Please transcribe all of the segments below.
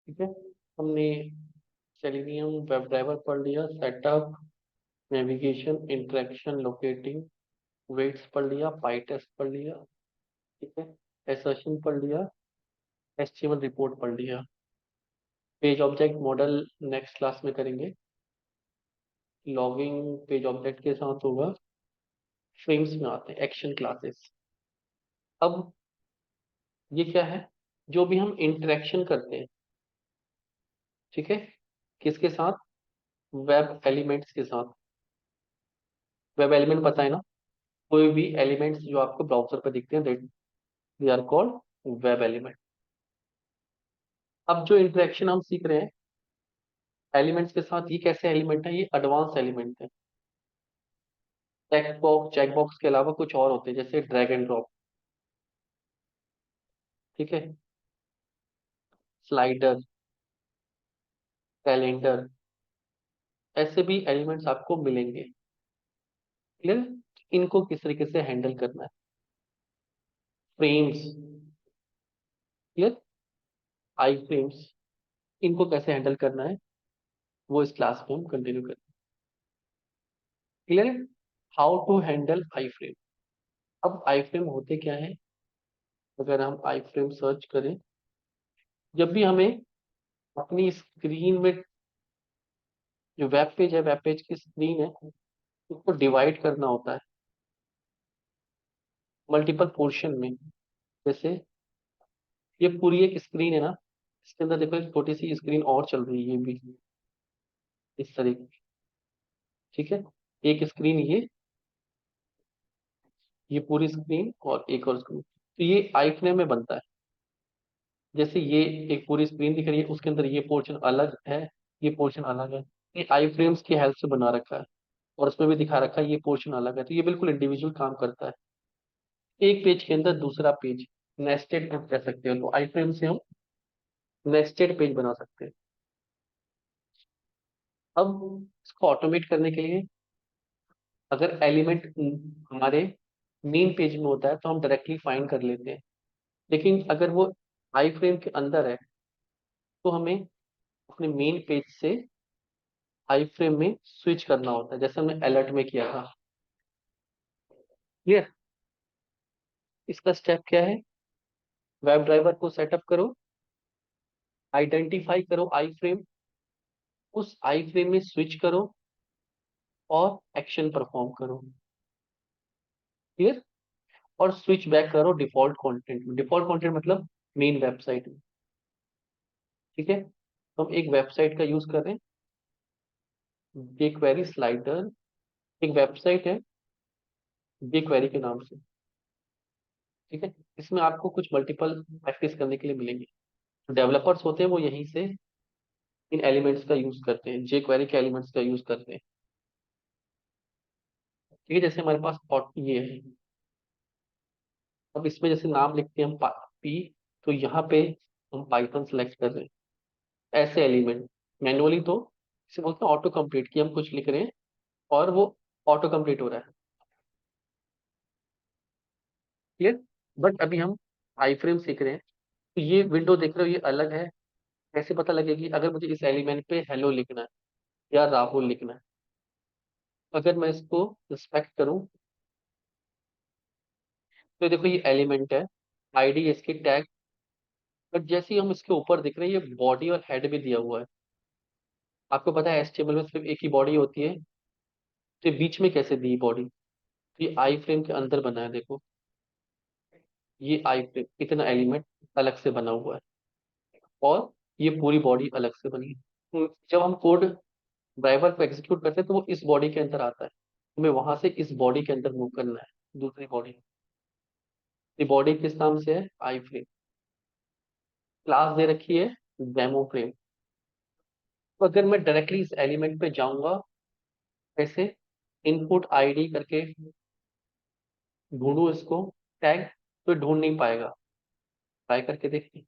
ठीक है। हमने सेलेनियम वेब ड्राइवर पढ़ लिया, setup, navigation, interaction, locating, waits पढ़ लिया, पाइटेस्ट पढ़ लिया। ठीक है। एसर्शन पढ़ लिया, एचटीएमएल रिपोर्ट पढ़ लिया। Page object model next class में करेंगे। लॉगिंग पेज ऑब्जेक्ट के साथ होगा। फ्रेम्स में आते हैं एक्शन क्लासेस। अब ये क्या है, जो भी हम इंटरेक्शन करते हैं, ठीक है, किसके साथ, वेब एलिमेंट्स के साथ। वेब एलिमेंट पता है ना, कोई भी एलिमेंट्स जो आपको ब्राउजर पर दिखते हैं, they are called web element. अब जो इंटरेक्शन हम सीख रहे हैं एलिमेंट्स के साथ, ये कैसे एलिमेंट है, ये एडवांस एलिमेंट है। चेक बॉक्स के अलावा कुछ और होते हैं, जैसे ड्रैग एंड ड्रॉप, ठीक है, स्लाइडर, कैलेंडर, ऐसे भी एलिमेंट्स आपको मिलेंगे। क्लियर। इनको किस तरीके से हैंडल करना है, फ्रेम्स, क्लियर, आई फ्रेम्स, इनको कैसे हैंडल करना है, वो इस क्लास में हम कंटिन्यू करें। Clear. How to handle iframe. अब आई फ्रेम होते क्या है, अगर हम आई फ्रेम सर्च करें, जब भी हमें अपनी स्क्रीन में, जो वेब पेज है, वेब पेज की स्क्रीन है, उसको डिवाइड करना होता है मल्टीपल पोर्शन में। जैसे ये पूरी एक स्क्रीन है ना, इसके अंदर देखो एक छोटी सी स्क्रीन और चल रही है, ये भी इस तरीके की, ठीक है। एक स्क्रीन ये पूरी स्क्रीन और एक और स्क्रीन, तो ये आई फ्रेम में बनता है। जैसे ये एक पूरी स्क्रीन दिख रही है, उसके अंदर ये पोर्शन अलग है, ये पोर्शन अलग है। ये आई फ्रेम्स की हेल्प से बना रखा है, और उसमें भी दिखा रखा है ये पोर्शन अलग है, तो ये बिल्कुल इंडिविजुअल काम करता है। एक पेज के अंदर दूसरा पेज, नेस्टेड कह सकते हो, तो आई फ्रेम से हम नेस्टेड पेज बना सकते हैं। अब इसको ऑटोमेट करने के लिए, अगर एलिमेंट हमारे मेन पेज में होता है तो हम डायरेक्टली फाइंड कर लेते हैं, लेकिन अगर वो आई फ्रेम के अंदर है तो हमें अपने मेन पेज से आई फ्रेम में स्विच करना होता है, जैसे हमने अलर्ट में किया था। क्लियर। इसका स्टेप क्या है, वेब ड्राइवर को सेटअप करो, आइडेंटिफाई करो आई फ्रेम, उस आई फ्रेम में स्विच करो और एक्शन परफॉर्म करो। क्लियर। और स्विच बैक करो डिफॉल्ट कंटेंट में। डिफॉल्ट कंटेंट मतलब मेन वेबसाइट में, ठीक है। तो हम एक वेबसाइट का यूज कर रहे हैं, jQuery स्लाइडर, एक वेबसाइट है jQuery के नाम से, ठीक है। इसमें आपको कुछ मल्टीपल प्रैक्टिस करने के लिए मिलेंगे। डेवलपर्स होते हैं वो यहीं से इन एलिमेंट्स का यूज करते हैं, jQuery के एलिमेंट्स का यूज करते हैं, ठीक है। जैसे हमारे पास ये है, अब इसमें जैसे नाम लिखते हैं हम पी, तो यहाँ पे हम पाइथन सेलेक्ट कर रहे हैं ऐसे एलिमेंट। मैनुअली तो इसे बोलते हैं ऑटो कंप्लीट, की हम कुछ लिख रहे हैं और वो ऑटो कंप्लीट हो रहा है। क्लियर। बट अभी हम आई फ्रेम सीख रहे हैं, तो ये विंडो देख रहे हो, ये अलग है। कैसे पता लगेगी, अगर मुझे इस एलिमेंट पे हेलो लिखना है या राहुल लिखना है, अगर मैं इसको रिस्पेक्ट करूं, तो देखो ये एलिमेंट है, आईडी इसकी टैग, बट जैसे ही हम इसके ऊपर दिख रहे हैं, ये बॉडी और हेड भी दिया हुआ है। आपको पता है एचटीएमएल में सिर्फ एक ही बॉडी होती है, तो ये बीच में कैसे दी बॉडी, तो ये आई फ्रेम के अंदर बना है, देखो ये आई फ्रेम, इतना एलिमेंट अलग से बना हुआ है, और ये पूरी बॉडी अलग से बनी है। तो जब हम कोड ड्राइवर को एग्जीक्यूट करते हैं तो वो इस बॉडी के अंदर आता है, हमें वहां से इस बॉडी के अंदर मूव करना है, दूसरी बॉडी। ये बॉडी किस नाम से है, आई फ्रेम। क्लास दे रखी है डेमो फ्रेम। तो अगर मैं डायरेक्टली इस एलिमेंट पे जाऊंगा, कैसे, इनपुट आईडी करके ढूंढूं इसको, टैग, तो ढूंढ नहीं पाएगा। ट्राई करके देखिए,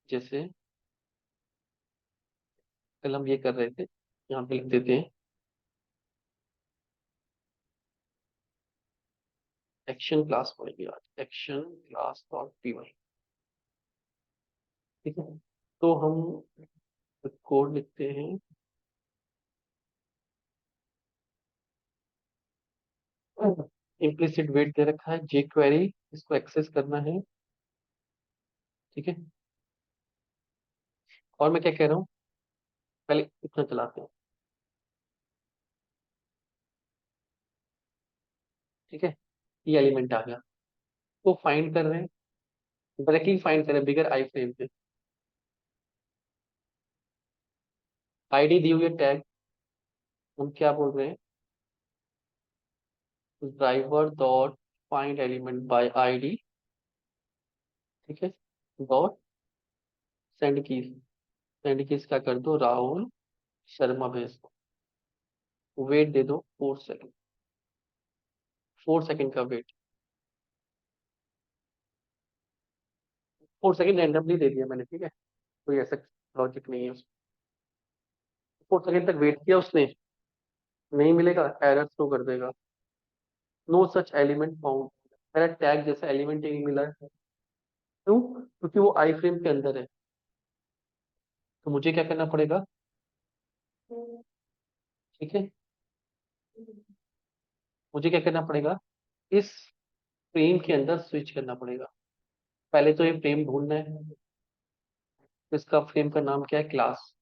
जैसे कल हम ये कर रहे थे, यहाँ पे लिख देते हैं एक्शन क्लास पड़ेगी आज, action class dot p y. ठीक है, तो हम कोड लिखते हैं। इम्प्लिसिट वेट दे रखा है, जे क्वेरी इसको एक्सेस करना है। ठीक है, और मैं क्या कह रहा हूँ, पहले इतना चलाते हैं। ठीक है, ये एलिमेंट आ गया, तो फाइंड कर रहे हैं, डायरेक्टली फाइंड करें बिगर आई फ्रेम पे। आईडी दी हुई है टैग, हम क्या बोल रहे हैं, driver dot find element bye ID. ठीक है, डॉट सेंड कीज क्या कर दो, राहुल शर्मा भेज दो। वेट दे दो 4 सेकंड, 4 सेकंड का वेट। 4 सेकंड रैंडमली दे दिया मैंने, ठीक है, कोई ऐसा लॉजिक नहीं है उसमें। 4 सेकंड तक वेट किया उसने, नहीं मिलेगा, एरर थ्रो कर देगा, नो सच एलिमेंट फाउंड। मेरा टैग जैसा एलिमेंट ही नहीं मिला है। क्यों? क्योंकि वो आई फ्रेम के अंदर है। तो मुझे क्या करना पड़ेगा, ठीक है, मुझे क्या करना पड़ेगा, इस फ्रेम के अंदर स्विच करना पड़ेगा। पहले तो ये फ्रेम ढूंढना है, इसका फ्रेम का नाम क्या है, क्लास।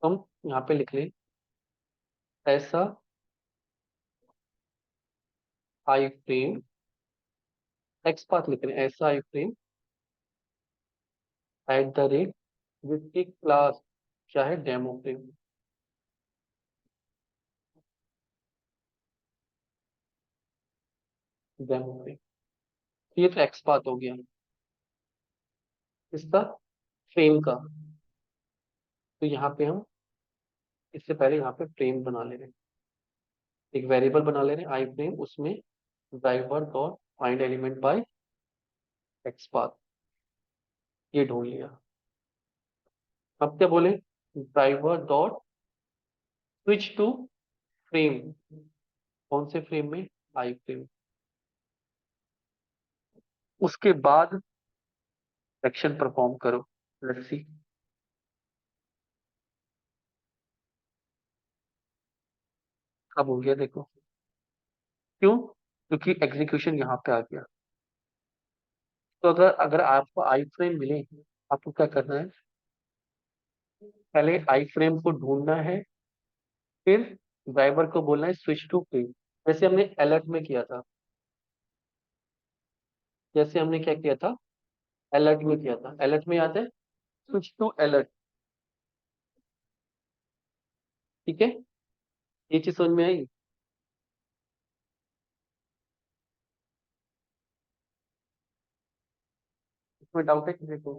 हम यहाँ पे लिख लें, ऐसा आई फ्रेम, एक्स पाथ लिख रहे हैं, ऐसा आई फ्रेम एट द रेट, जिसकी क्लास क्या है, डेमो फ्रेम। डेमो फ्रेम, ये तो एक्स पाथ हो गया इसका, फ्रेम का। तो यहाँ पे हम इससे पहले यहाँ पे फ्रेम बना ले रहे हैं, एक वेरिएबल बना ले रहे हैं आई फ्रेम, उसमें driver dot find element by XPath, ये ढूंढ लिया। अब क्या बोले, driver dot switch to frame, कौन से फ्रेम में, आई फ्रेम। उसके बाद एक्शन परफॉर्म करो, लेट्स सी। अब हो गया देखो, क्यों, क्योंकि एग्जीक्यूशन यहाँ पे आ गया। तो अगर अगर आपको आई फ्रेम मिले, आपको क्या करना है, पहले आई फ्रेम को ढूंढना है, फिर ड्राइवर को बोलना है स्विच टू फ्रेम, जैसे हमने अलर्ट में किया था, जैसे हमने क्या किया था, अलर्ट में किया था, अलर्ट में याद है, स्विच टू अलर्ट। ठीक है, ये चीज समझ में आई। इसमें डाउट है किसी को?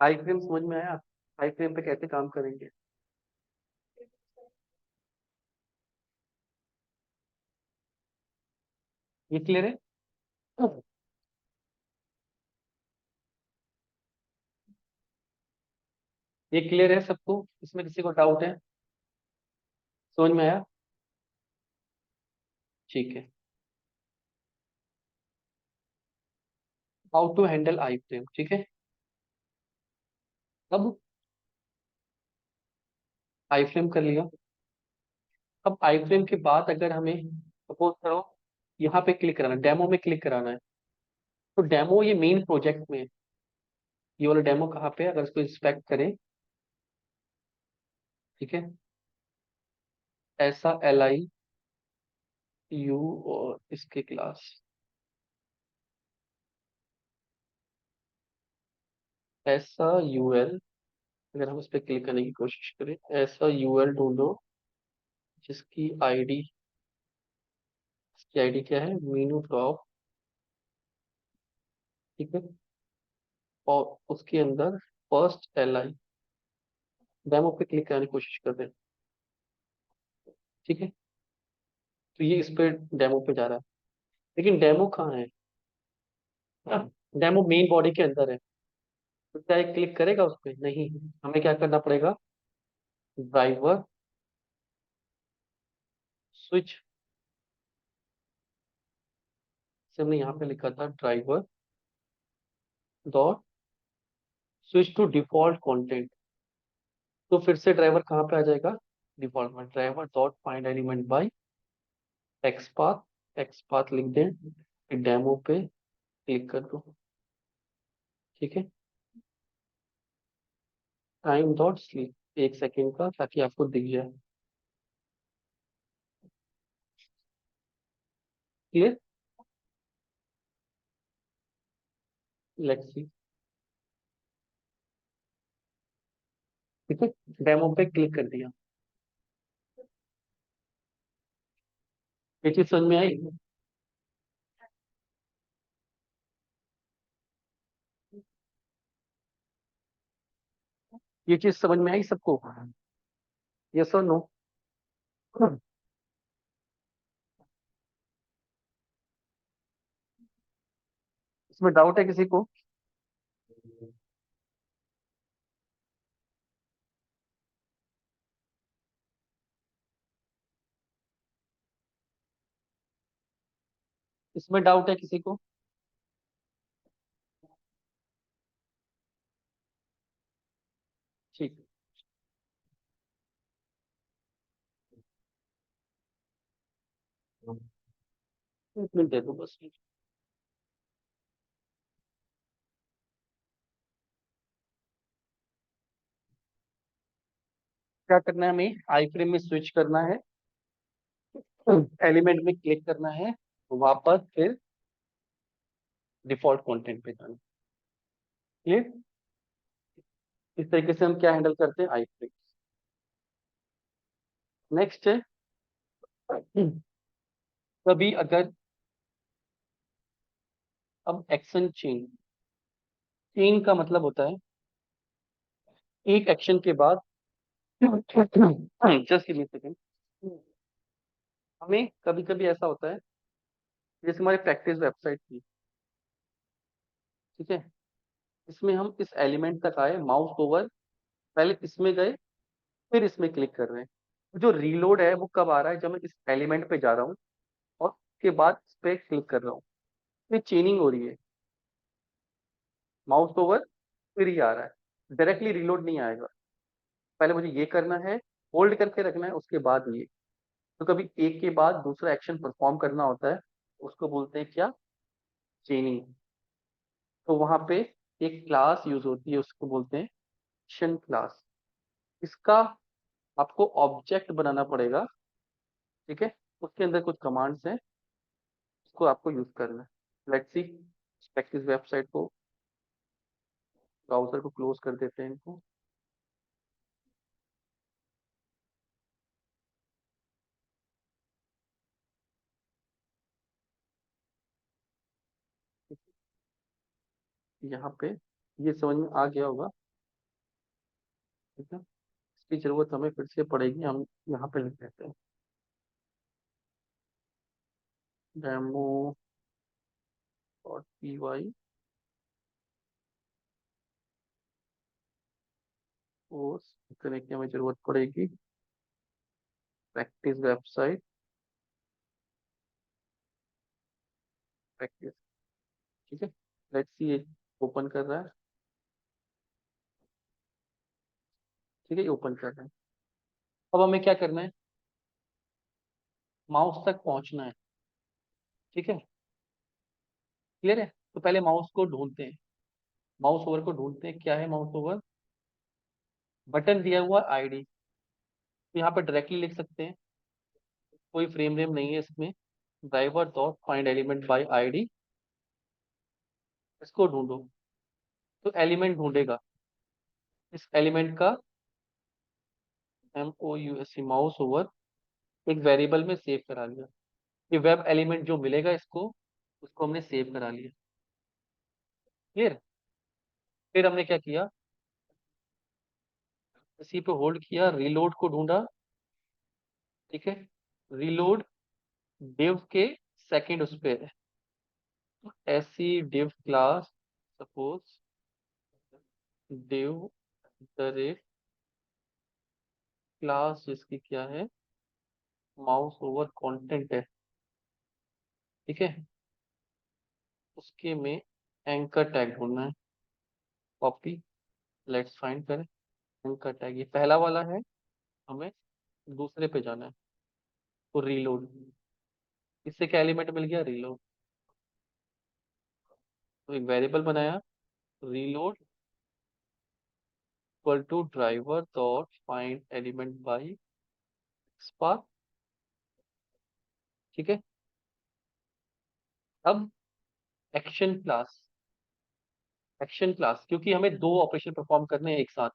आई फ्रेम समझ में आया, आई फ्रेम पे कैसे काम करेंगे, ये क्लियर है? ये क्लियर है सबको, इसमें किसी को डाउट है? समझ में आया? ठीक है, how to handle iframe, ठीक है। अब आई फ्रेम कर लिया। अब आई फ्रेम के बाद अगर हमें सपोज करो यहाँ पे क्लिक कराना, डेमो में क्लिक कराना है, तो डेमो ये मेन प्रोजेक्ट में है। ये वाला डेमो कहाँ पे है, अगर इसको इंस्पेक्ट करें, ठीक है, ऐसा एल आई यू और इसके क्लास, ऐसा यूएल, अगर हम इस पे क्लिक करने की कोशिश करें, ऐसा यूएल ढूंढो जिसकी आईडी, इसकी आईडी क्या है, मीनू टॉप। ठीक है, और उसके अंदर फर्स्ट एल आई, डेमो पे क्लिक करने की कोशिश कर रहे हैं। ठीक है, तो ये इस पे डेमो पे जा रहा है, लेकिन डेमो कहाँ है, डेमो मेन बॉडी के अंदर है। तो क्या ये क्लिक करेगा उस पे, नहीं, हमें क्या करना पड़ेगा, ड्राइवर स्विच से हमने यहाँ पे लिखा था driver dot switch to default content. तो फिर से ड्राइवर कहाँ पे आ जाएगा, डिफॉल्ट में। Driver dot find element bye XPath, XPath लिख दें, डेमो पे क्लिक कर दो। ठीक है, टाइम डॉट स्लीप 1 सेकेंड का, ताकि आपको दिख जाए। Clear, let's see. ठीक है, डेमो पे क्लिक कर दिया। ये चीज समझ में आई? ये चीज समझ में आई सबको? यस और नो? इसमें डाउट है किसी को? इसमें डाउट है किसी को? ठीक। 1 मिनट दे दो बस। क्या करना है हमें, आई फ्रेम में स्विच करना है, एलिमेंट में क्लिक करना है, वापस फिर डिफॉल्ट कंटेंट पे जाना। क्लियर? इस तरीके से हम क्या हैंडल करते हैं, आई फ्रेम। नेक्स्ट है, कभी अगर, अब एक्शन चेन। चेन का मतलब होता है एक एक्शन के बाद, जस्ट गिव मी सेकंड। हमें कभी कभी ऐसा होता है, जैसे हमारी प्रैक्टिस वेबसाइट थी, ठीक है, इसमें हम इस एलिमेंट तक आए, माउस ओवर, पहले इसमें गए, फिर इसमें क्लिक कर रहे हैं। जो रीलोड है वो कब आ रहा है, जब मैं इस एलिमेंट पे जा रहा हूँ और उसके बाद इस पे क्लिक कर रहा हूँ। ये चेनिंग हो रही है, माउस ओवर फिर ये आ रहा है, डायरेक्टली रीलोड नहीं आएगा। पहले मुझे ये करना है, होल्ड करके रखना है, उसके बाद ये। तो कभी एक के बाद दूसरा एक्शन परफॉर्म करना होता है, उसको बोलते हैं क्या, चेनिंग। तो वहां पे एक क्लास यूज होती है, उसको बोलते हैं एक्शन क्लास। इसका आपको ऑब्जेक्ट बनाना पड़ेगा, ठीक है, उसके अंदर कुछ कमांड्स हैं, उसको आपको यूज करना है। लेट्स सी, प्रैक्टिस वेबसाइट को, ब्राउजर को क्लोज कर देते हैं इनको। यहाँ पे ये समझ में आ गया होगा, ठीक है। इसकी जरूरत हमें फिर से पड़ेगी, हम यहाँ पे लिख देते हैं demo dot p y, course करने की हमें जरूरत पड़ेगी, प्रैक्टिस वेबसाइट, प्रैक्टिस। ठीक है, लेट्स सी, ये ओपन कर रहा है। ठीक है, ये ओपन कर रहा है। अब हमें क्या करना है, माउस तक पहुंचना है। ठीक है, क्लियर है? तो पहले माउस को ढूंढते हैं, माउस ओवर को ढूंढते हैं। क्या है माउस ओवर? बटन दिया हुआ आईडी, तो यहाँ पर डायरेक्टली लिख सकते हैं, कोई फ्रेम रेम नहीं है इसमें। Driver dot find element bye ID, इसको ढूंढो। तो एलिमेंट ढूंढेगा, इस एलिमेंट का MOUSE, माउस ओवर, एक वेरिएबल में सेव करा लिया। ये वेब एलिमेंट जो मिलेगा इसको, उसको हमने सेव करा लिया। क्लियर? फिर हमने क्या किया, इसी पे होल्ड किया, रीलोड को ढूंढा। ठीक है, रीलोड डिव के सेकंड उस पे है, ऐसी div class, suppose div the class जिसकी क्या है, माउस ओवर कंटेंट है। ठीक है, उसके में एंकर टैग ढूंढना है। कॉपी, लेट्स फाइंड करें। एंकर टैग ये पहला वाला है, हमें दूसरे पे जाना है। तो रीलोड, इससे क्या एलिमेंट मिल गया, रीलोड। तो एक वेरिएबल बनाया, reload equal to driver dot find element by spark. ठीक है। अब एक्शन क्लास, एक्शन क्लास क्योंकि हमें दो ऑपरेशन परफॉर्म करने हैं एक साथ,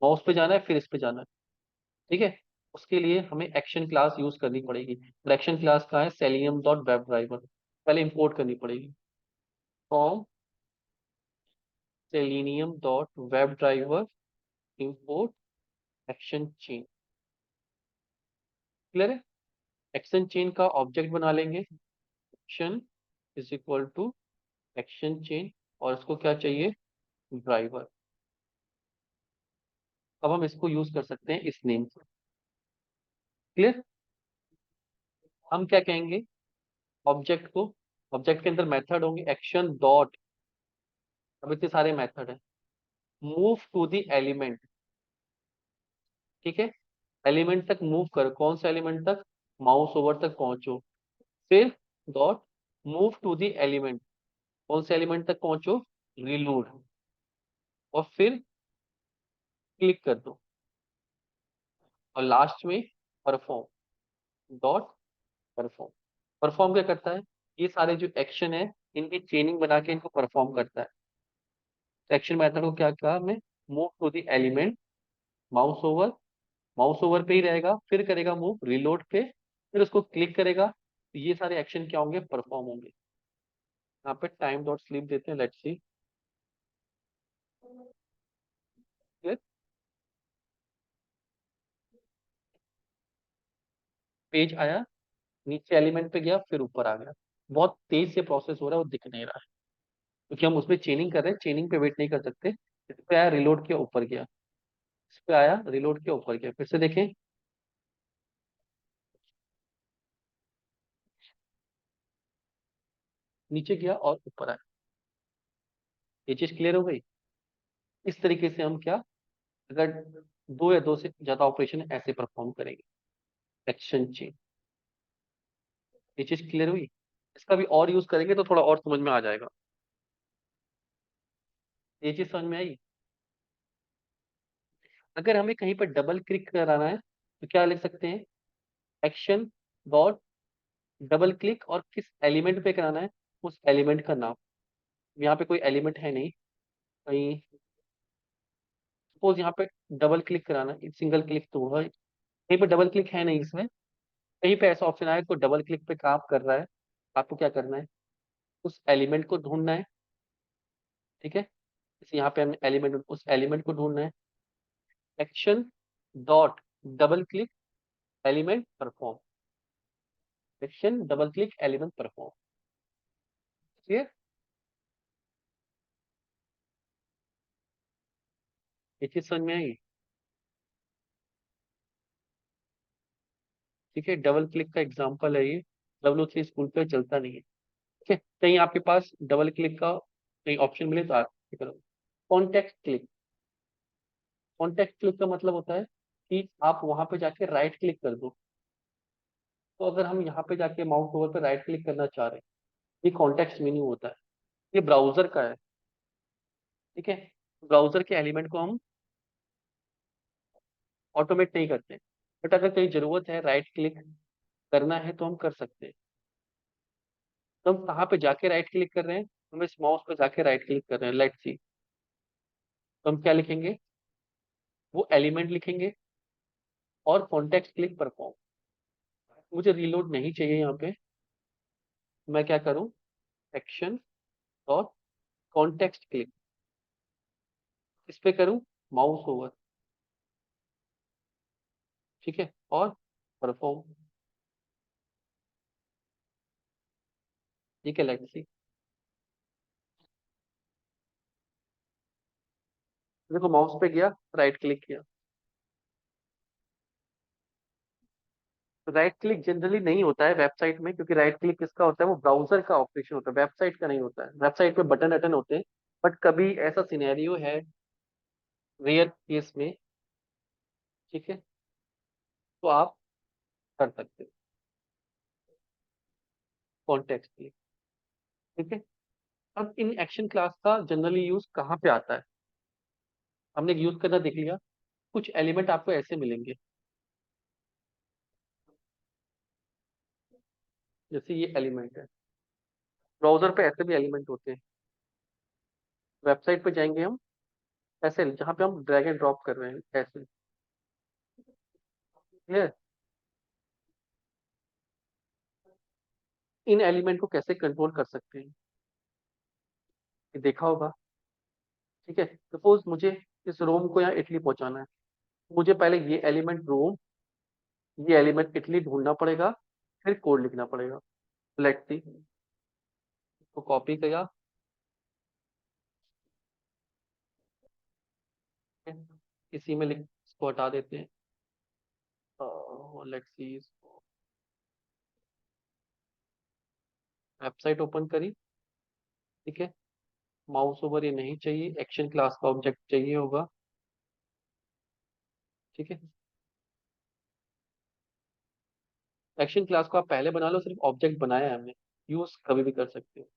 माउस पे जाना है फिर इस पे जाना है। ठीक है। उसके लिए हमें एक्शन क्लास यूज करनी पड़ेगी। और एक्शन क्लास का है सेलियम डॉट वेब ड्राइवर, पहले इंपोर्ट करनी पड़ेगी। From selenium dot web driver import action chain. Clear है। एक्शन चेन का ऑब्जेक्ट बना लेंगे, action is equal to action chain, और इसको क्या चाहिए, ड्राइवर। अब हम इसको यूज कर सकते हैं इस नेम से। क्लियर। हम क्या कहेंगे ऑब्जेक्ट को, ऑब्जेक्ट के अंदर मेथड होंगे एक्शन डॉट, अब इतने सारे मेथड है, मूव टू द एलिमेंट। ठीक है। एलिमेंट तक मूव करो, कौन सा एलिमेंट तक, माउस ओवर तक पहुंचो। फिर dot move to the element, कौन से एलिमेंट तक पहुंचो, रीलोड, और फिर क्लिक कर दो। और लास्ट में परफॉर्म डॉट परफॉर्म। परफॉर्म क्या करता है, ये सारे जो एक्शन है इनकी चेनिंग बना के इनको परफॉर्म करता है। तो एक्शन मेथड को क्या कहा हमने, move to the element, mouse over, mouse over पे ही रहेगा, फिर करेगा मूव रीलोड पे, फिर उसको क्लिक करेगा, तो ये सारे एक्शन क्या होंगे, परफॉर्म होंगे। यहाँ पे टाइम डॉट स्लीप देते हैं, लेट्स सी। पेज आया, नीचे एलिमेंट पे गया, फिर ऊपर आ गया। बहुत तेज से प्रोसेस हो रहा है, वो दिख नहीं रहा है क्योंकि हम उसमें चेनिंग कर रहे हैं, चेनिंग पे वेट नहीं कर सकते। इस पे आया, रिलोड के ऊपर गया, इस पे आया, रिलोड के ऊपर गया, फिर से देखें, नीचे गया और ऊपर आया। ये चीज क्लियर हो गई। इस तरीके से हम क्या, अगर दो या दो से ज्यादा ऑपरेशन ऐसे परफॉर्म करेंगे, एक्शन चेन। ये चीज क्लियर हुई। इसका भी और यूज करेंगे तो थोड़ा और समझ में आ जाएगा। ये चीज समझ में आई। अगर हमें कहीं पर डबल क्लिक कराना है तो क्या लिख सकते हैं, एक्शन डॉट डबल क्लिक, और किस एलिमेंट पे कराना है, उस एलिमेंट का नाम। यहाँ पे कोई एलिमेंट है नहीं कहीं, सपोज यहाँ पे डबल क्लिक कराना है, सिंगल क्लिक तो होगा, कहीं पे डबल क्लिक है नहीं इसमें, कहीं पे ऐसा ऑप्शन आया तो डबल क्लिक पे काम कर रहा है, आपको क्या करना है, उस एलिमेंट को ढूंढना है। ठीक है। जैसे यहाँ पे हमने एलिमेंट, उस एलिमेंट को ढूंढना है, action dot double click element perform, action double click element perform. ठीक है। ये चीज समझ में आई। ठीक है, डबल क्लिक का एग्जांपल है ये, W3 स्कूल पे चलता नहीं है। ठीक है, कहीं आपके पास डबल क्लिक का कहीं ऑप्शन मिले तो आप करो। कॉन्टेक्ट क्लिक, कॉन्टेक्ट क्लिक का मतलब होता है कि आप वहां पे जाके राइट क्लिक कर दो। तो अगर हम यहाँ पे जाके माउस ओवर पे राइट क्लिक करना चाह रहे हैं, ये कॉन्टेक्स्ट मेन्यू होता है, ये ब्राउजर का है। ठीक है। ब्राउजर के एलिमेंट को हम ऑटोमेट नहीं करते, बट अगर कहीं जरूरत है राइट क्लिक करना है तो हम कर सकते हैं। तो हम कहाँ पे जाके राइट क्लिक कर रहे हैं, हम इस माउस पे जाके राइट क्लिक कर रहे हैं, लेट्स सी। तो हम क्या लिखेंगे, वो एलिमेंट लिखेंगे और कॉन्टेक्स्ट क्लिक परफॉर्म। मुझे रीलोड नहीं चाहिए यहाँ पे, मैं क्या करूँ, एक्शन और कॉन्टेक्स्ट क्लिक, इस पे करूँ माउस ओवर। ठीक है, और परफॉर्म। ठीक है, लेट्स सी। देखो माउस पे गया, राइट क्लिक किया, राइट क्लिक जनरली नहीं होता है वेबसाइट में, क्योंकि राइट क्लिक किसका होता है, वो ब्राउजर का ऑपरेशन होता है, वेबसाइट का नहीं होता है। वेबसाइट पे बटन अटन होते हैं। बट कभी ऐसा सिनेरियो है रेयर केस में, ठीक है, तो आप कर सकते हो कॉन्टेक्स्ट क्लिक। ठीक है। अब इन एक्शन क्लास का जनरली यूज कहाँ पे आता है, हमने यूज करना देख लिया। कुछ एलिमेंट आपको ऐसे मिलेंगे, जैसे ये एलिमेंट है। ब्राउजर पे ऐसे भी एलिमेंट होते हैं। वेबसाइट पे जाएंगे हम, ऐसे जहाँ पे हम ड्रैग एंड ड्रॉप कर रहे हैं ऐसे। क्लियर। इन एलिमेंट को कैसे कंट्रोल कर सकते हैं, ये देखा होगा। ठीक है, सपोज मुझे इस रोम को यहाँ इटली पहुंचाना है, मुझे पहले ये एलिमेंट रोम, ये एलिमेंट इटली ढूंढना पड़ेगा, फिर कोड लिखना पड़ेगा। लेट्स सी, इसको कॉपी किया, ठीक है? इसी में लिख, इसको हटा देते हैं। लेट्स सी, वेबसाइट ओपन करी, ठीक है। माउस ओवर ये नहीं चाहिए, एक्शन क्लास का ऑब्जेक्ट चाहिए होगा। ठीक है, एक्शन क्लास को आप पहले बना लो, सिर्फ ऑब्जेक्ट बनाया है हमने, यूज कभी भी कर सकते हो।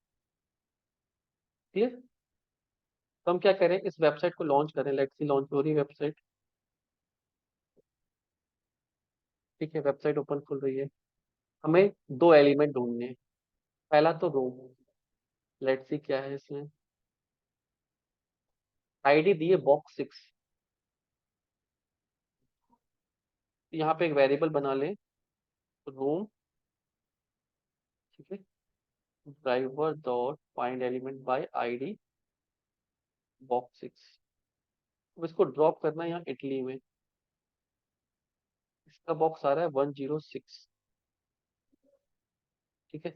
क्लियर। तो हम क्या करें, इस वेबसाइट को लॉन्च करें। लेट्स सी, लॉन्च हो रही है वेबसाइट। ठीक है, वेबसाइट ओपन खुल रही है। हमें दो एलिमेंट ढूंढने हैं। पहला तो रोम, लेट्स सी क्या है इसमें। आईडी दिए box 6। यहाँ पे एक वेरिएबल बना ले, रोम, ठीक है, driver dot find element bye ID box 6। अब इसको ड्रॉप करना है यहाँ इटली में, इसका बॉक्स आ रहा है 106। ठीक है,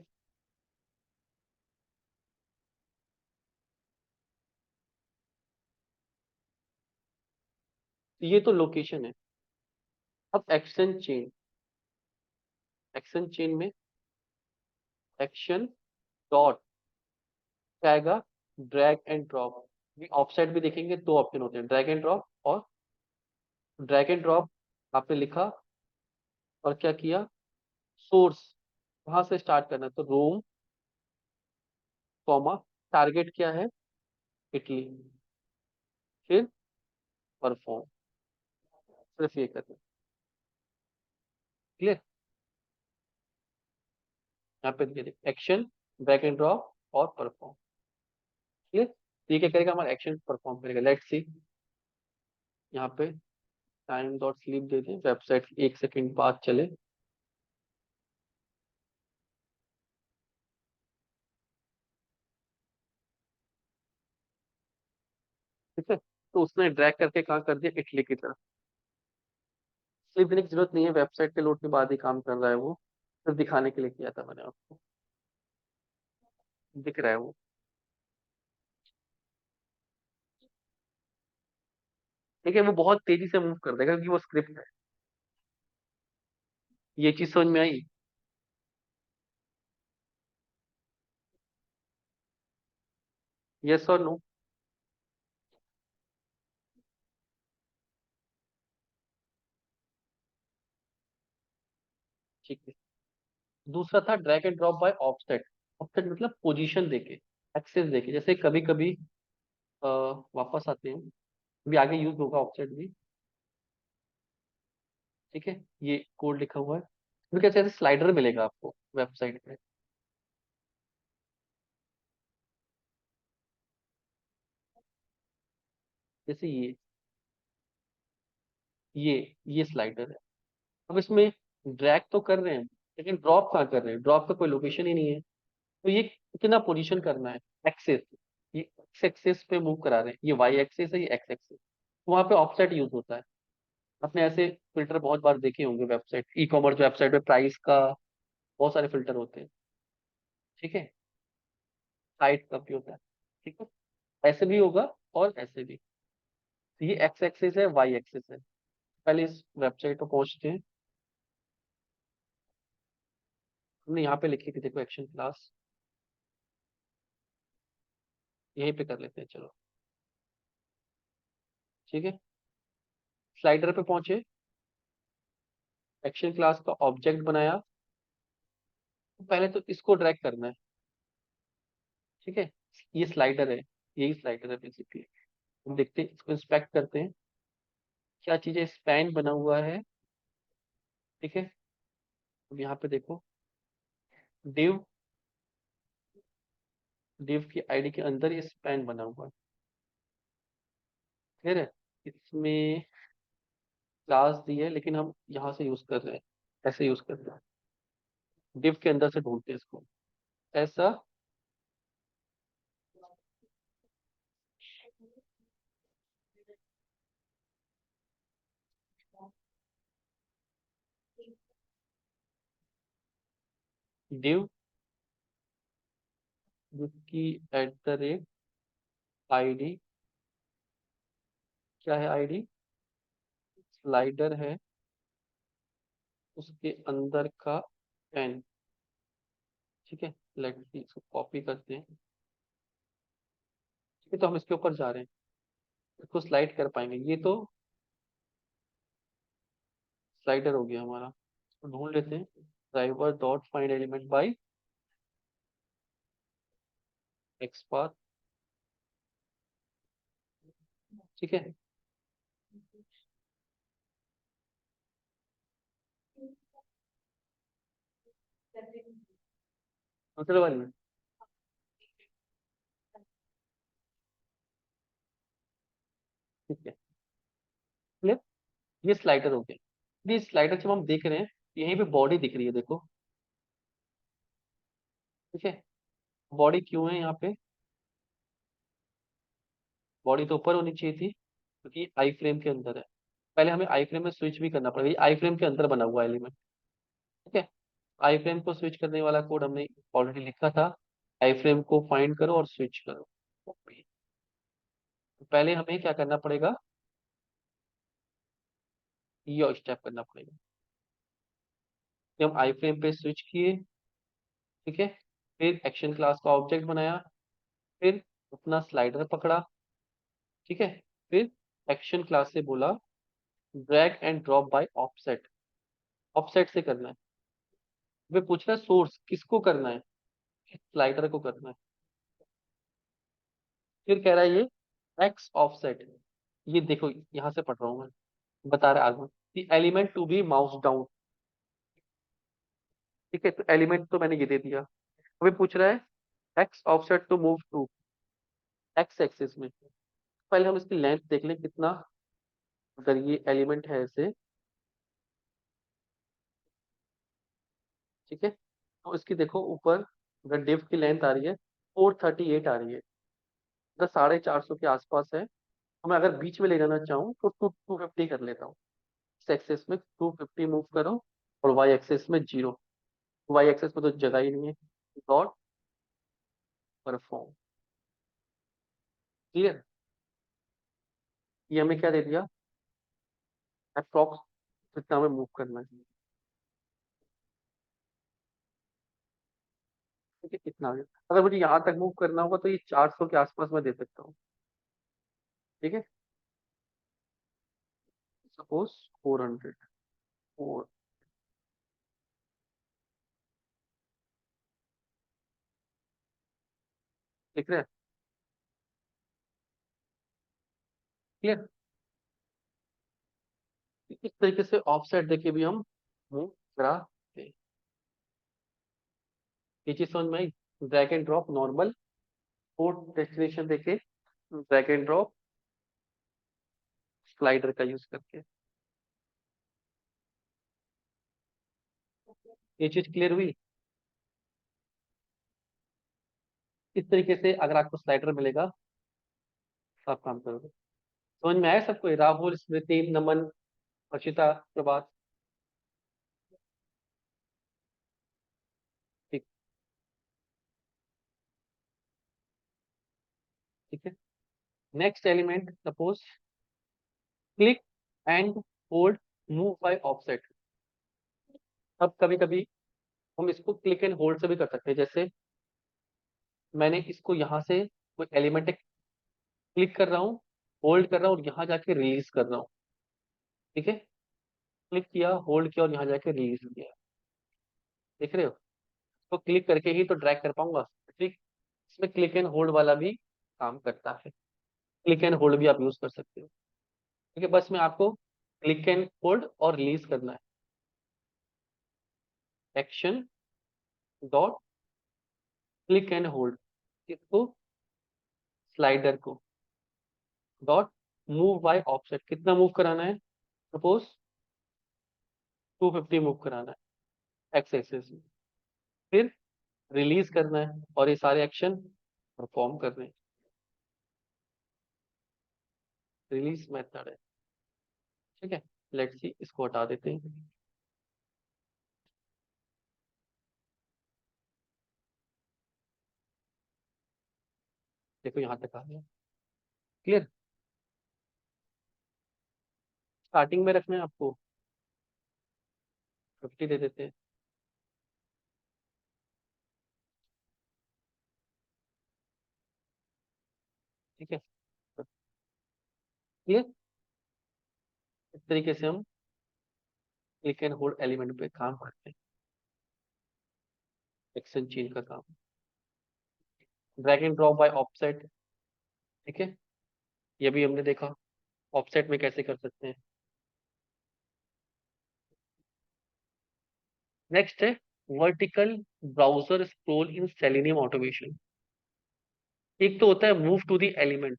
तो ये तो लोकेशन है। अब एक्शन चेन में एक्शन डॉट क्या आएगा, ड्रैग एंड ड्रॉप। ऑफसेट भी देखेंगे, दो ऑप्शन होते हैं, ड्रैग एंड ड्रॉप। और ड्रैग एंड ड्रॉप आपने लिखा और क्या किया, सोर्स वहां से स्टार्ट करना है, तो रोम कॉमा, टारगेट क्या है, इटली, फिर परफॉर्म, सिर्फ ये करना। क्लियर। यहाँ पे देखिए, एक्शन, ड्रैग एंड ड्रॉप और परफॉर्म। क्लियर। तो ये क्या करेगा, हमारा एक्शन परफॉर्म करेगा। लेट्स सी, यहाँ पे टाइम डॉट स्लीप दे दें, वेबसाइट 1 सेकंड बाद चले। ठीक है, तो उसने ड्रैग करके कहाँ कर दिया, इटली की तरफ। स्लीप देने की जरूरत नहीं है, वेबसाइट के लोड के बाद ही काम कर रहा है वो, सिर्फ दिखाने के लिए किया था मैंने आपको। दिख रहा है वो। ठीक है, वो बहुत तेजी से मूव कर देगा क्योंकि वो स्क्रिप्ट है। ये चीज समझ में आई। यस और नो। ठीक है। दूसरा था drag and drop by offset. Offset मतलब पोजीशन देके, एक्सेस देके, जैसे कभी कभी वापस आते हैं, अभी आगे यूज होगा ऑफसेट भी। ठीक है, ये कोड लिखा हुआ है। फिर कैसे स्लाइडर मिलेगा आपको वेबसाइट पे, जैसे ये ये स्लाइडर है। अब इसमें ड्रैग तो कर रहे हैं, लेकिन ड्रॉप कहाँ कर रहे हैं, ड्रॉप का कोई लोकेशन ही नहीं है। तो ये कितना पोजीशन करना है, एक्सेस, ये एक्स एक्सेस पे मूव करा रहे हैं, ये वाई एक्सेस है, ये एक्स एक्सेस। वहां पे ऑफसेट यूज होता है। आपने ऐसे फिल्टर बहुत बार देखे होंगे वेबसाइट, ई कॉमर्स वेबसाइट पे प्राइस का बहुत सारे फिल्टर होते हैं। ठीक है, साइट का भी होता है। ठीक है, ऐसे भी होगा और ऐसे भी। तो ये एक्स एक्सेस है, वाई एक्सेस है। पहले इस वेबसाइट पर पहुंचते हैं। हमने यहाँ पे लिखी थी, देखो एक्शन क्लास, यहीं पे कर लेते हैं चलो। ठीक है, स्लाइडर पे पहुंचे, एक्शन क्लास का ऑब्जेक्ट बनाया। तो पहले तो इसको ड्रैग करना है। ठीक है, ये स्लाइडर है, यही स्लाइडर है बेसिकली। हम देखते हैं, इसको इंस्पेक्ट करते हैं, क्या चीजें स्पैन बना हुआ है। ठीक है, अब यहाँ पे देखो, div div की आईडी के अंदर ये स्पैन बना हुआ है। क्लियर है, इसमें क्लास दी है, लेकिन हम यहाँ से यूज कर रहे हैं, ऐसे यूज कर रहे हैं, div के अंदर से ढूंढते हैं इसको, ऐसा। div की एट द रेट आईडी, क्या है आईडी, स्लाइडर है, उसके अंदर का पेन। ठीक है, लेट इसको कॉपी करते हैं। ठीक है, तो हम इसके ऊपर जा रहे हैं, इसको स्लाइड कर पाएंगे, ये तो स्लाइडर हो गया हमारा। तो ढूंढ लेते हैं, driver dot find element by x path. ठीक है, दूसरे वाले में, ठीक है, क्लियर, ये स्लाइडर हो गया। ये स्लाइडर जब हम देख रहे हैं, यहीं पे बॉडी दिख रही है, देखो। ठीक है, बॉडी क्यों है यहाँ पे, बॉडी तो ऊपर होनी चाहिए थी, क्योंकि आई फ्रेम के अंदर है। पहले हमें आई फ्रेम में स्विच भी करना पड़ेगा, ये आई फ्रेम के अंदर बना हुआ एलिमेंट। ठीक है, आई फ्रेम को स्विच करने वाला कोड हमने ऑलरेडी लिखा था, आई फ्रेम को फाइंड करो और स्विच करो। तो पहले हमें क्या करना पड़ेगा, ये स्टेप करना पड़ेगा कि हम आई फ्रेम पे स्विच किए। ठीक है, फिर एक्शन क्लास का ऑब्जेक्ट बनाया, फिर अपना स्लाइडर पकड़ा। ठीक है, फिर एक्शन क्लास से बोला drag and drop by offset, offset से करना है। वे पूछ रहा है सोर्स किसको करना है, स्लाइडर को करना है। फिर कह रहा है ये एक्स ऑफसेट, ये देखो यहाँ से पढ़ रहा हूँ मैं, बता रहा है आगे, element to be mouse down. ठीक है, तो एलिमेंट तो मैंने ये दे दिया। अभी पूछ रहा है x offset to move to x axis में। पहले हम इसकी लेंथ देख लें कितना, अगर ये एलिमेंट है ऐसे। ठीक है, तो इसकी देखो ऊपर, अगर डिव की लेंथ आ रही है 438 आ रही है, अगर 450 के आसपास है, तो मैं अगर बीच में ले जाना चाहूँ तो 250 कर लेता हूँ। इस एक्सेस में 250 मूव करो, और वाई एक्सेस में 0, वाई एक्सेस में तो जगह ही नहीं है। डॉट परफॉर्म, क्लियर, ये हमें क्या दे दिया, अप्रॉक्स कितना हमें मूव करना है। ठीक है, कितना आ गया। अगर मुझे यहाँ तक मूव करना होगा तो ये 400 के आसपास मैं दे सकता हूँ। ठीक है, सपोज 400, 4, लिख रहे हैं, क्लियर। इस तरीके से ऑफसेट देके भी हम मूव करा सकते। ये चीज समझ में आई, drag and drop normal, port destination देके ड्रैग एंड ड्रॉप स्लाइडर का यूज करके। ये चीज क्लियर हुई। इस तरीके से अगर आपको स्लाइडर मिलेगा तो आप काम करोगे। समझ में आया सबको, राहुल, स्मृति, नमन, अर्चिता, प्रभात। ठीक, ठीक है, next element suppose click and hold move by offset. अब कभी कभी हम इसको क्लिक एंड होल्ड से भी कर सकते हैं। जैसे मैंने इसको यहाँ से कोई एलिमेंट क्लिक कर रहा हूँ, होल्ड कर रहा हूँ और यहाँ जाके रिलीज कर रहा हूँ। ठीक है, क्लिक किया, होल्ड किया और यहाँ जाके रिलीज किया। देख रहे हो, इसको क्लिक करके ही तो ड्रैग कर पाऊंगा। ठीक, इसमें क्लिक एंड होल्ड वाला भी काम करता है। क्लिक एंड होल्ड भी आप यूज कर सकते हो। ठीक है, बस मैं आपको क्लिक एंड होल्ड और रिलीज करना है। Action dot click and hold, इसको स्लाइडर को डॉट मूव बाय ऑफसेट, कितना मूव कराना है, सपोज 250 मूव कराना है एक्स एक्सेस में। फिर रिलीज करना है और ये सारे एक्शन परफॉर्म करने हैं। रिलीज मेथड है। ठीक है, लेट्स सी, इसको हटा देते हैं। देखो यहाँ तक आ गया। क्लियर, स्टार्टिंग में रखना है आपको, 50 दे देते हैं। ठीक है, क्लियर। इस तरीके से हम क्लिक एंड होल्ड एलिमेंट पे काम करते हैं। एक्शन चेंज का काम, drag and drop by offset. ठीक है, ये भी हमने देखा ऑफसेट में कैसे कर सकते हैं। नेक्स्ट है वर्टिकल ब्राउजर स्क्रोल इन सेलेनियम ऑटोमेशन। एक तो होता है मूव टू द एलिमेंट,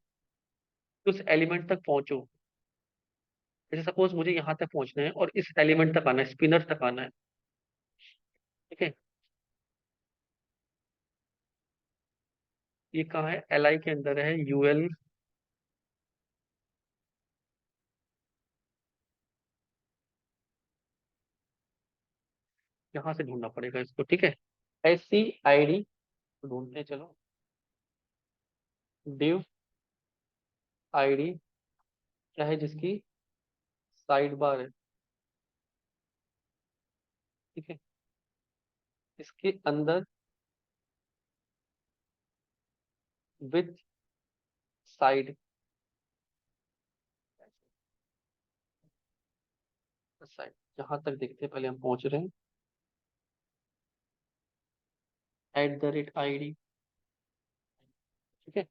उस एलिमेंट तक पहुंचो। जैसे सपोज मुझे यहाँ तक पहुंचना है और इस एलिमेंट तक आना है, स्पिनर तक आना है। ठीक है, ये कहाँ है, एल आई के अंदर है, यूएल। यहाँ से ढूंढना पड़ेगा इसको। ठीक है, ऐसी आईडी ढूंढते हैं, चलो। डिव आईडी क्या है, जिसकी साइड बार है। ठीक है, इसके अंदर विथ साइड, साइड जहां तक देखते हैं, पहले हम पहुंच रहे हैं @id। ठीक है,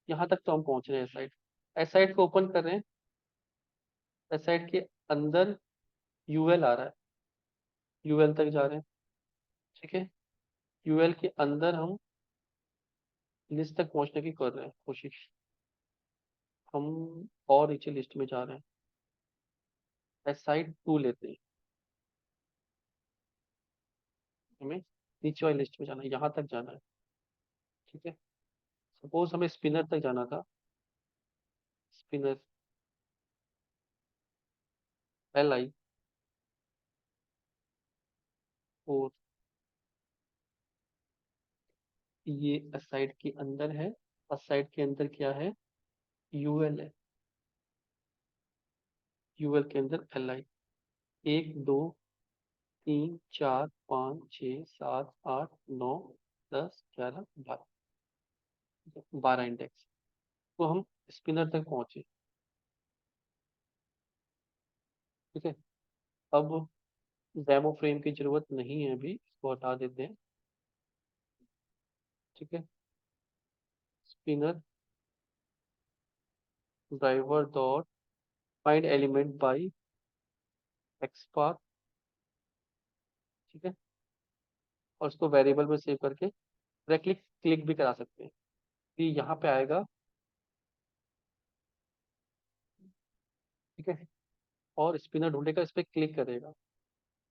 यहाँ तक तो हम पहुंच रहे हैं साइड। एस साइड को ओपन कर रहे हैं, एस साइड के अंदर यूएल आ रहा है, यूएल तक जा रहे हैं। ठीक है, यूएल के अंदर हम लिस्ट तक पहुंचने की कर रहे हैं कोशिश। हम और नीचे लिस्ट में जा रहे हैं, एस साइड 2 लेते हैं। हमें नीचे वाली लिस्ट में जाना है, यहाँ तक जाना है। ठीक है, सपोज हमें स्पिनर तक जाना था, स्पिनर LI 4, ये एस साइड के अंदर है। एस साइड के अंदर क्या है, यूएल है, यूएल के अंदर LI 1 2 3 4 5 6 7 8 9 10 11 12, 12 इंडेक्स। तो हम स्पिनर तक पहुंचे। ठीक है, अब डेमो फ्रेम की जरूरत नहीं है, अभी इसको हटा देते हैं। ठीक है, spinner driver dot find element by XPath. ठीक है, और उसको वेरिएबल में सेव करके डायरेक्टली क्लिक भी करा सकते हैं कि यहाँ पे आएगा। ठीक है, और स्पिनर ढूंढेगा, इस पे क्लिक करेगा,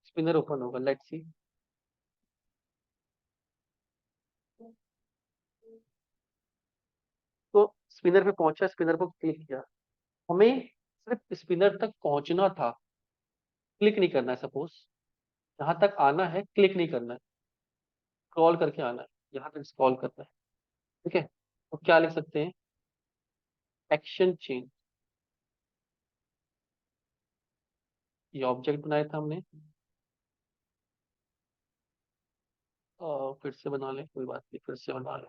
स्पिनर ओपन होगा। लेट्स सी, तो स्पिनर पे पहुंचा, स्पिनर को क्लिक किया। हमें सिर्फ स्पिनर तक पहुंचना था, क्लिक नहीं करना है। सपोज यहाँ तक आना है, क्लिक नहीं करना है, स्क्रॉल करके आना है, यहाँ तक स्क्रॉल करना है। ठीक है, तो क्या लिख सकते हैं, एक्शन चेन। ये ऑब्जेक्ट बनाया था हमने, फिर से बना लें, कोई बात नहीं, फिर से बना लें।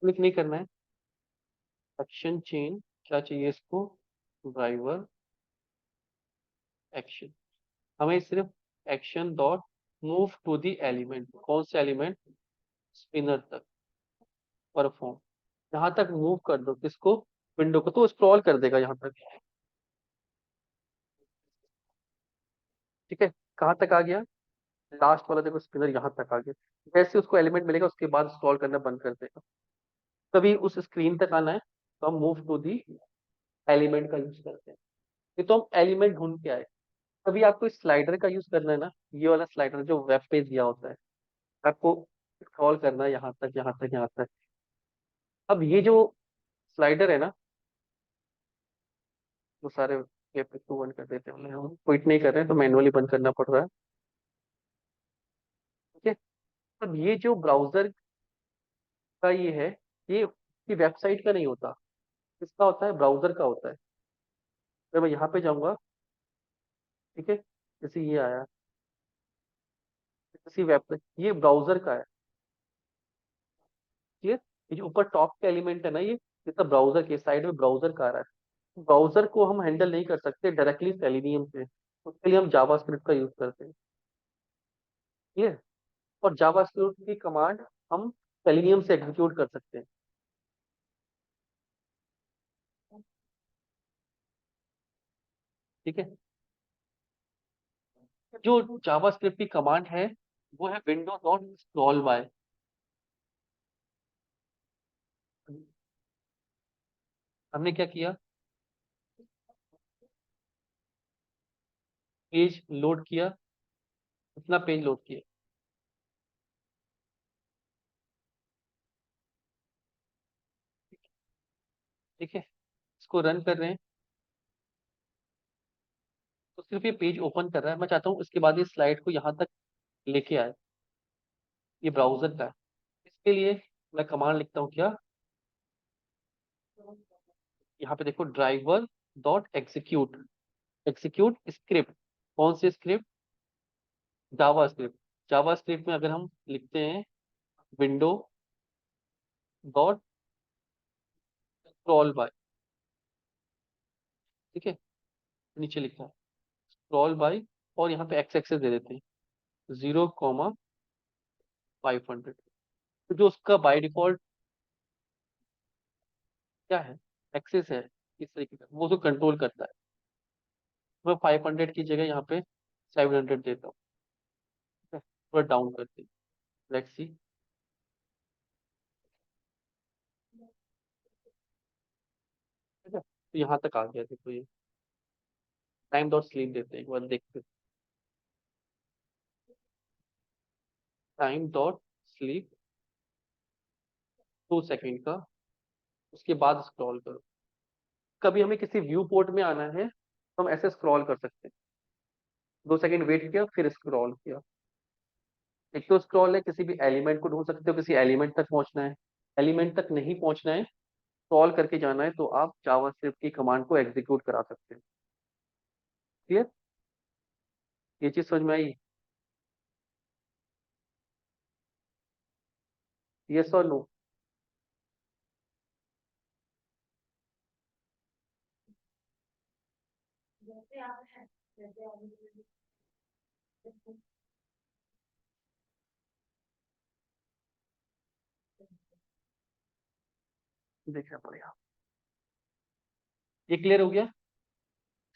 क्लिक नहीं करना है। एक्शन चेन, क्या चाहिए इसको? Driver action. हमें सिर्फ action dot move to the element, कौन से एलिमेंट? स्पिनर तक, परफॉर्म। यहाँ तक मूव कर दो किसको? विंडो को, तो स्क्रॉल कर देगा यहाँ तक। ठीक है, कहाँ तक आ गया? लास्ट वाला देखो, स्पिनर यहाँ तक आ गया। जैसे उसको एलिमेंट मिलेगा उसके बाद स्क्रॉल करना बंद कर देगा। कभी उस स्क्रीन तक आना है तो हम मूव टू दी एलिमेंट का यूज करते हैं। ये तो हम एलिमेंट ढूंढ के आए। कभी आपको इस स्लाइडर का यूज करना है ना, ये वाला स्लाइडर जो वेब पेज दिया होता है, आपको स्क्रॉल करना है यहाँ तक, यहाँ तक, यहाँ तक। अब ये जो स्लाइडर है ना, वो सारे पेपर को बंद कर देते हैं, हम क्विट नहीं कर रहे हैं तो मैनुअली बंद करना पड़ रहा है। ठीक है। अब ये जो ब्राउजर का ये है, ये वेबसाइट का नहीं होता। किसका होता है? ब्राउजर का होता है। जब मैं यहाँ पे जाऊंगा, ठीक है, जैसे ये आया, किसी वेब, ये ब्राउजर का है। ठीक है। ये जो ऊपर टॉप का एलिमेंट है ना, ये सब ब्राउजर के साइड में ब्राउजर का आ रहा है। ब्राउजर को हम हैंडल नहीं कर सकते डायरेक्टली सेलेनियम से, उसके लिए हम जावास्क्रिप्ट का यूज करते हैं। ठीक है। और जावास्क्रिप्ट की कमांड हम सेलेनियम से एग्जीक्यूट कर सकते हैं। ठीक है। जो जावास्क्रिप्ट की कमांड है वो है विंडो डॉट स्क्रॉल बाय। हमने क्या किया? पेज लोड किया, कितना पेज लोड किया? ठीक है। इसको रन कर रहे हैं तो सिर्फ ये पेज ओपन कर रहा है। मैं चाहता हूँ इसके बाद ये स्लाइड को यहाँ तक लेके आए। ये ब्राउजर का है। इसके लिए मैं कमांड लिखता हूँ, क्या? यहाँ पे देखो, driver dot execute, execute script. कौन सी स्क्रिप्ट? जावा स्क्रिप्ट। जावा स्क्रिप्ट में अगर हम लिखते हैं विंडो डॉट स्क्रॉल बाय, ठीक है, नीचे लिखा है स्क्रॉल बाय, और यहाँ पे एक्स एक्सेस दे देते हैं 0,500। तो जो उसका बाय डिफॉल्ट क्या है, एक्सेस है, इस तरीके का वो तो कंट्रोल करता है। मैं 500 की जगह यहाँ पे 700 देता हूँ। ठीक है, थोड़ा डाउन करते हैं। Let's see. ठीक है, तो यहाँ तक आ गया, देखो ये। टाइम डॉट स्लीप देते हैं, एक बार देखते हैं। टाइम डॉट स्लीप 2 सेकेंड का, उसके बाद स्क्रॉल करो। कभी हमें किसी व्यू पोर्ट में आना है तो हम ऐसे स्क्रॉल कर सकते हैं। 2 सेकेंड वेट किया, फिर स्क्रॉल किया। एक तो स्क्रॉल है, किसी भी एलिमेंट को ढूंढ सकते हो, किसी एलिमेंट तक पहुंचना है। एलिमेंट तक नहीं पहुंचना है, स्क्रॉल करके जाना है, तो आप जावास्क्रिप्ट की कमांड को एग्जीक्यूट करा सकते हैं। क्लियर? ये चीज समझ में आई? यस और नो? देखना पड़ेगा। ये क्लियर हो गया?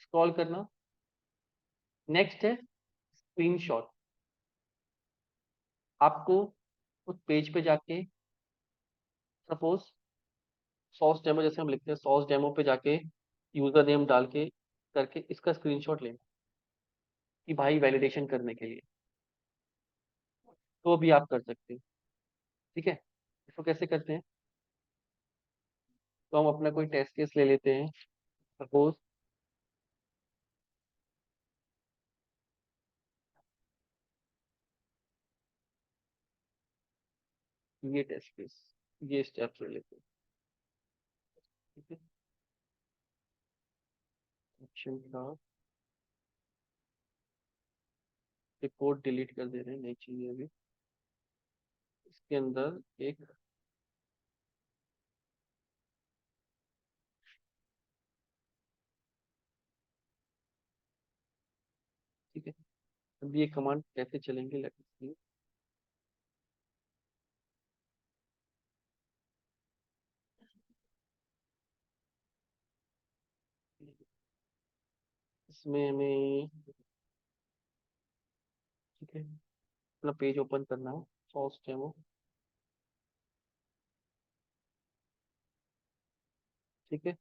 स्क्रॉल करना। नेक्स्ट है स्क्रीनशॉट। आपको उस पेज पे जाके, सपोज सॉस डेमो, जैसे हम लिखते हैं सॉस डेमो पे जाके यूजर नेम डाल के करके इसका स्क्रीनशॉट लेना कि भाई वैलिडेशन करने के लिए, तो भी आप कर सकते हैं। ठीक है। इसको कैसे करते हैं? तो हम अपना कोई टेस्ट केस ले लेते हैं। सपोज ये टेस्ट केस, ये स्टेप्स ले लेते हैं। ठीक है। एक्शन का रिपोर्ट डिलीट कर दे रहे हैं, नहीं चाहिए अभी। इसके अंदर एक, ठीक है। अब ये कमांड कैसे चलेंगे, लेट अस सी। इसमें हमें, ठीक है, अपना पेज ओपन करना है, सॉस डेमो। ठीक है,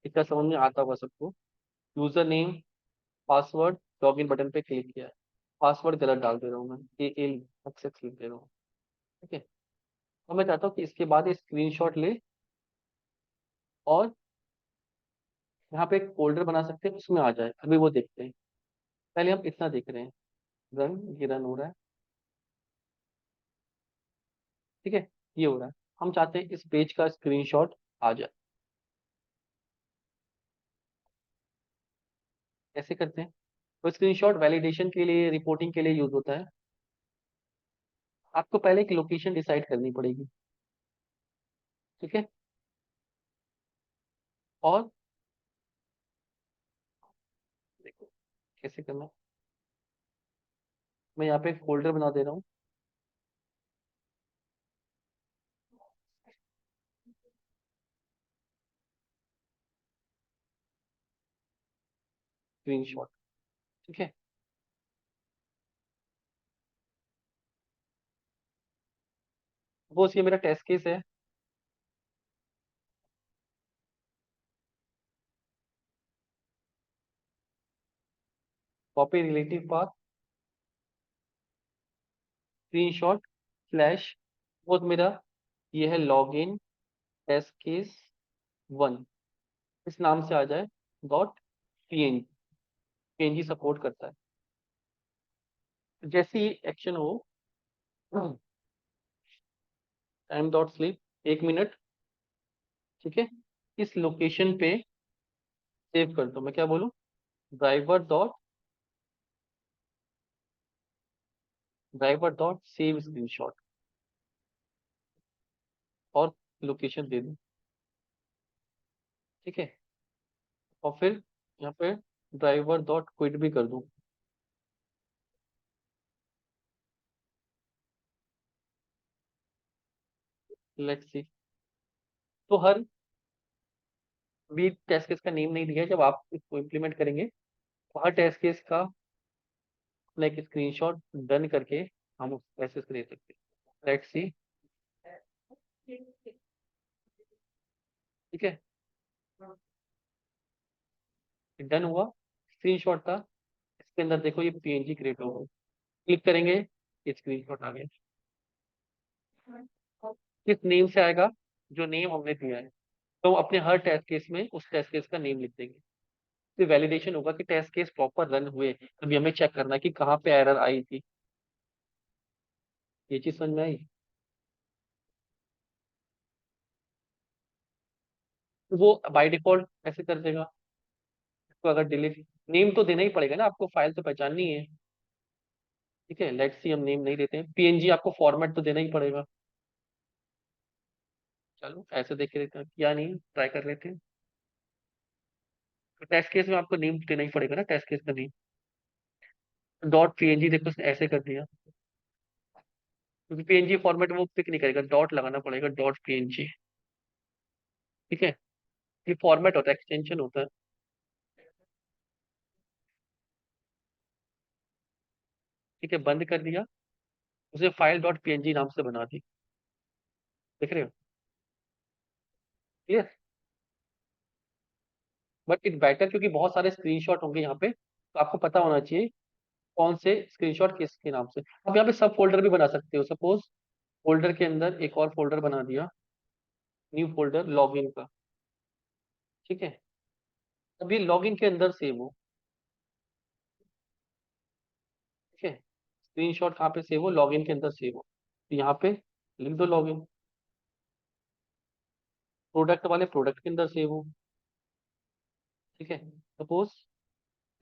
इतना समझ में आता होगा सबको। User name, password, login button पे क्लिक किया है। पासवर्ड गलत डाल दे रहा हूँ मैं, ए एल एक्सेस लिख दे रहा हूँ। ठीक है। अब मैं चाहता हूँ कि इसके बाद ये स्क्रीनशॉट ले और यहाँ पे एक फोल्डर बना सकते हैं, उसमें आ जाए, अभी वो देखते हैं। पहले हम इतना देख रहे हैं, रन, ये रन हो रहा है। ठीक है, ये हो रहा है। हम चाहते हैं इस पेज का स्क्रीनशॉट आ जाए। कैसे करते हैं? तो स्क्रीनशॉट वैलिडेशन के लिए, रिपोर्टिंग के लिए यूज होता है। आपको पहले एक लोकेशन डिसाइड करनी पड़ेगी। ठीक है। और देखो कैसे करना है। मैं यहाँ पे एक फोल्डर बना दे रहा हूँ, स्क्रीनशॉट। ठीक है। वो ये मेरा टेस्ट केस है। Copy relative path, screenshot flash, वो तो मेरा ये है, लॉगिन टेस्ट केस 1, इस नाम से आ जाए, डॉट पीएनजी। पीएनजी सपोर्ट करता है। जैसे ही एक्शन हो, टाइम डॉट स्लीप 1 मिनट। ठीक है, इस लोकेशन पे सेव कर दो। मैं क्या बोलूँ? ड्राइवर डॉट सेव स्क्रीनशॉट, और लोकेशन दे दूँ। ठीक है। और फिर यहाँ पे ड्राइवर डॉट क्विट भी कर दूँ। Let's see. तो हर भी टेस्ट केस का नेम नहीं दिया है। जब आप इसको इम्प्लीमेंट करेंगे तो हर टेस्ट केस का अपना एक स्क्रीनशॉट डन करके हम उस टेस्ट केस को दे सकते हैं। Let's see. ठीक है, डन हुआ, स्क्रीनशॉट था। इसके अंदर देखो ये पीएनजी क्रिएट हो गया। क्लिक करेंगे, ये स्क्रीनशॉट आ गया। किस नेम से आएगा? जो नेम हमने दिया है। तो अपने हर टेस्ट केस में उस टेस्ट केस का नेम लिख देंगे। फिर वैलिडेशन होगा कि टेस्ट केस प्रॉपर रन हुए। अभी हमें चेक करना है कि कहाँ पे एरर आई थी। ये चीज समझ में आई? तो वो बाय डिफॉल्ट ऐसे कर देगा। तो अगर डिलीट, नेम तो देना ही पड़ेगा ना, आपको फाइल तो पहचाननी है। ठीक है, लेट्स सी, हम नेम नहीं देते हैं। पीएनजी आपको फॉर्मेट तो देना ही पड़ेगा। चलो ऐसे देख के देते हैं, या नहीं ट्राई कर लेते हैं। तो टेस्ट केस में आपको नेम देना ही पड़ेगा ना, टेस्ट केस का नेम। डॉट पीएनजी देखो उसने ऐसे कर दिया, क्योंकि पीएनजी फॉर्मेट वो पिक नहीं करेगा, डॉट लगाना पड़ेगा, डॉट पीएनजी। ठीक है, ये फॉर्मेट होता है, एक्सटेंशन होता है। ठीक है, बंद कर दिया। उसे फाइल डॉट पीएनजी नाम से बना दी। देख रहे हो? क्लियर? बट इट बेटर, क्योंकि बहुत सारे स्क्रीनशॉट होंगे यहाँ पे, तो आपको पता होना चाहिए कौन से स्क्रीनशॉट किसके नाम से। अब यहाँ पे सब फोल्डर भी बना सकते हो। सपोज फोल्डर के अंदर एक और फोल्डर बना दिया, न्यू फोल्डर लॉगिन का। ठीक है, अभी लॉगिन के अंदर सेव हो। ठीक है, स्क्रीनशॉट कहाँ पे सेव हो? लॉगिन के अंदर सेव हो। तो यहाँ पे लिख दो लॉगिन। प्रोडक्ट वाले प्रोडक्ट के अंदर सेव हो। ठीक है, सपोज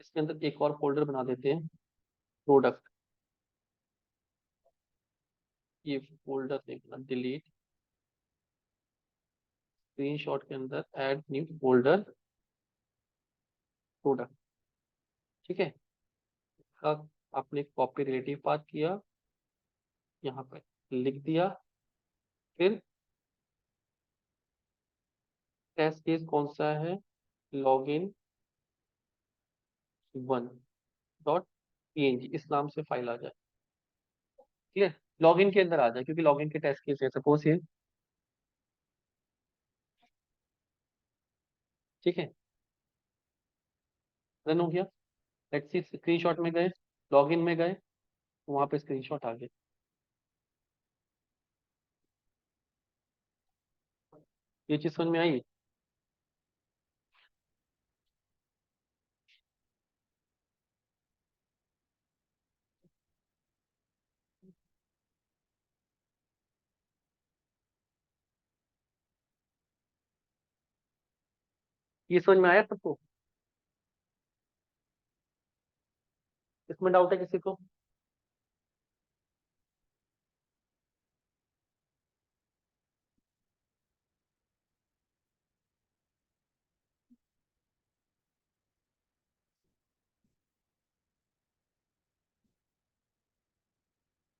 इसके अंदर एक और फोल्डर बना देते हैं, प्रोडक्ट, ये फोल्डर देखना, डिलीट, स्क्रीनशॉट के अंदर ऐड न्यू फोल्डर प्रोडक्ट। ठीक है, अब आपने कॉपी रिलेटिव पाथ किया, यहाँ पे लिख दिया। फिर टेस्ट केस कौन सा है, लॉगिन 1.png, इस नाम से फाइल आ जाए। क्लियर, लॉगिन के अंदर आ जाए, क्योंकि लॉगिन के टेस्ट केस है, सपोज ये। ठीक है, रन हो गया। लेट्स सी, स्क्रीनशॉट में गए, लॉगिन में गए, वहां पे स्क्रीनशॉट आ गया। ये चीज समझ में आई? ये समझ में आया सबको? इसमें डाउट है किसी को?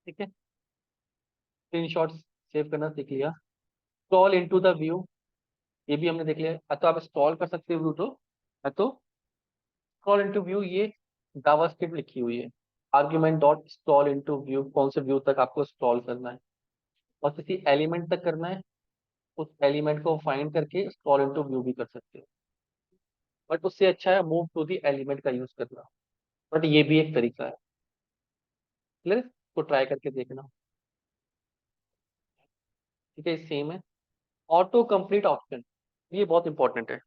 ठीक है, स्क्रीनशॉट सेव करना सीख लिया। स्क्रॉल इनटू द व्यू, ये भी हमने देख लिया। या तो आप स्क्रॉल कर सकते हो व्यू तो, या तो स्क्रॉल इनटू व्यू, ये जावास्क्रिप्ट लिखी हुई है। Argument dot scroll into view, कौन से व्यू तक आपको स्क्रॉल करना है, और किसी एलिमेंट तक करना है, उस एलिमेंट को फाइंड करके स्क्रॉल इनटू व्यू भी कर सकते हो। बट उससे अच्छा है मूव टू दी एलिमेंट का यूज करना। बट ये भी एक तरीका है। क्लियर, तो ट्राई करके देखना। ठीक है, सेम है। ऑटो कंप्लीट ऑप्शन, ये बहुत इंपॉर्टेंट है।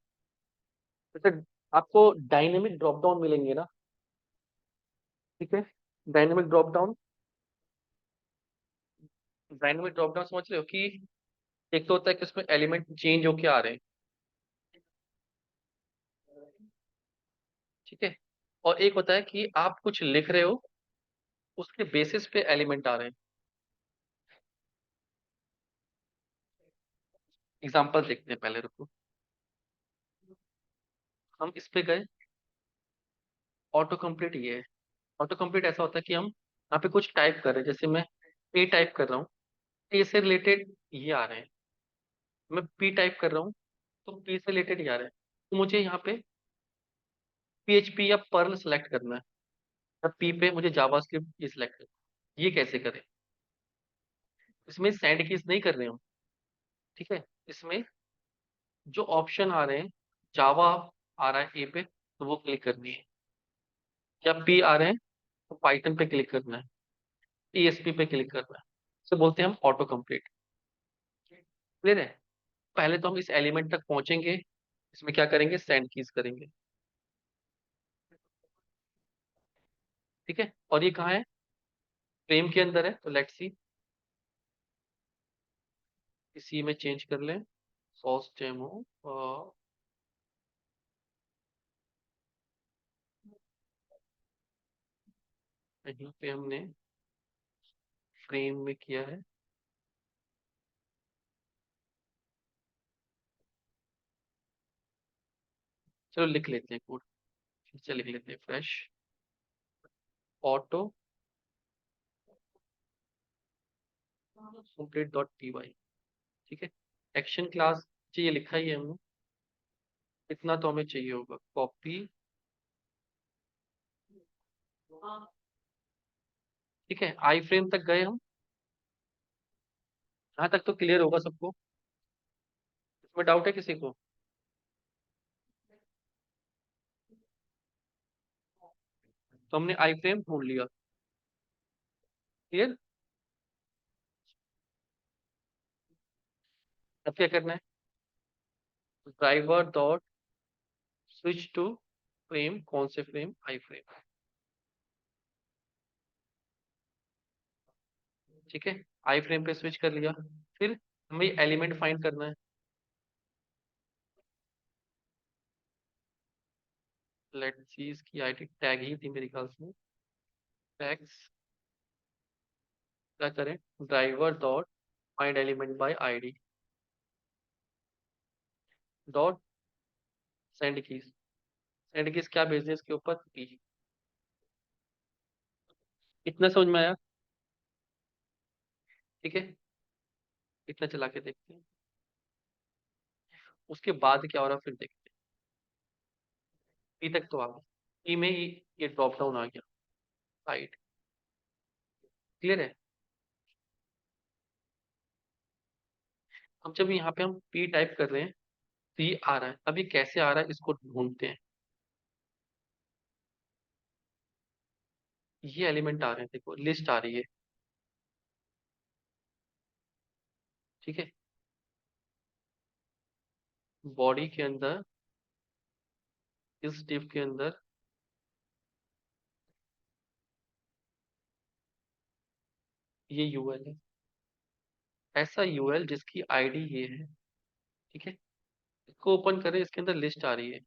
जैसे आपको डायनेमिक ड्रॉप डाउन मिलेंगे ना, ठीक है, dynamic drop down, dynamic drop down समझ रहे हो कि एक तो होता है कि उसमें एलिमेंट चेंज होके आ रहे हैं, ठीक है, और एक होता है कि आप कुछ लिख रहे हो, उसके बेसिस पे एलिमेंट आ रहे हैं। एग्जांपल देखते हैं, पहले रुको। हम इस पे गए, ऑटो कंप्लीट ये है। ऑटो कंप्लीट ऐसा होता है कि हम यहाँ पे कुछ टाइप कर रहे हैं, जैसे मैं ए टाइप कर रहा हूँ, ए से रिलेटेड ये आ रहे हैं। मैं पी टाइप कर रहा हूँ, तो पी से रिलेटेड ये आ रहे हैं। तो मुझे यहाँ पे पीएचपी या पर्ल सेलेक्ट करना है, या पी पे मुझे जावास्क्रिप्ट ये सिलेक्ट करना है। ये कैसे करें? इसमें सैंड कीज नहीं कर रहे हो, ठीक है। इसमें जो ऑप्शन आ रहे हैं, जावा आ रहा है ए पे, तो वो क्लिक करनी है। या पी आ रहे हैं, तो पाइथन पे क्लिक करना है, ईएसपी पे क्लिक करना है। इसे बोलते हैं हम ऑटो कंप्लीट। क्लियर है? पहले तो हम इस एलिमेंट तक पहुंचेंगे, इसमें क्या करेंगे, सेंड कीज करेंगे। ठीक है, और ये कहाँ है, फ्रेम के अंदर है, तो लेट्स सी, इसी में चेंज कर लें, सॉस डेमो, यहीं पे हमने फ्रेम में किया है। चलो लिख लेते हैं कोड, फिर से लिख लेते हैं, fresh auto complete dot p y. ठीक है, एक्शन क्लास चाहिए, लिखा ही है हमने, इतना तो हमें चाहिए होगा। कॉपी, ठीक है, आई फ्रेम तक गए हम, यहाँ तक तो क्लियर होगा सबको। इसमें डाउट है किसी को? तो हमने आई फ्रेम ढूंढ लिया। क्लियर, अब क्या करना है, driver dot switch to frame, कौन से फ्रेम, आई फ्रेम। ठीक है, आई फ्रेम पे स्विच कर लिया। फिर हमें एलिमेंट फाइंड करना है। लेट्स सी, इसकी आईडी टैग ही थी मेरे ख्याल से। एक्स, क्या करें, driver dot find element bye ID dot send keys. Send keys क्या भेजने इसके ऊपर, पी। इतना समझ में आया? ठीक है, इतना चला के देखते हैं, उसके बाद क्या हो रहा है फिर देखते हैं। पी तक तो आ गया, पी में ये ड्रॉप डाउन आ गया साइड। क्लियर है? अब जब यहाँ पे हम पी टाइप कर रहे हैं तो ये आ रहा है, अभी कैसे आ रहा है इसको ढूंढते हैं। ये एलिमेंट आ रहे हैं, देखो लिस्ट आ रही है। ठीक है, बॉडी के अंदर, इस डिव के अंदर ये यूएल है, ऐसा यूएल जिसकी आईडी ये है। ठीक है, इसको ओपन करें, इसके अंदर लिस्ट आ रही है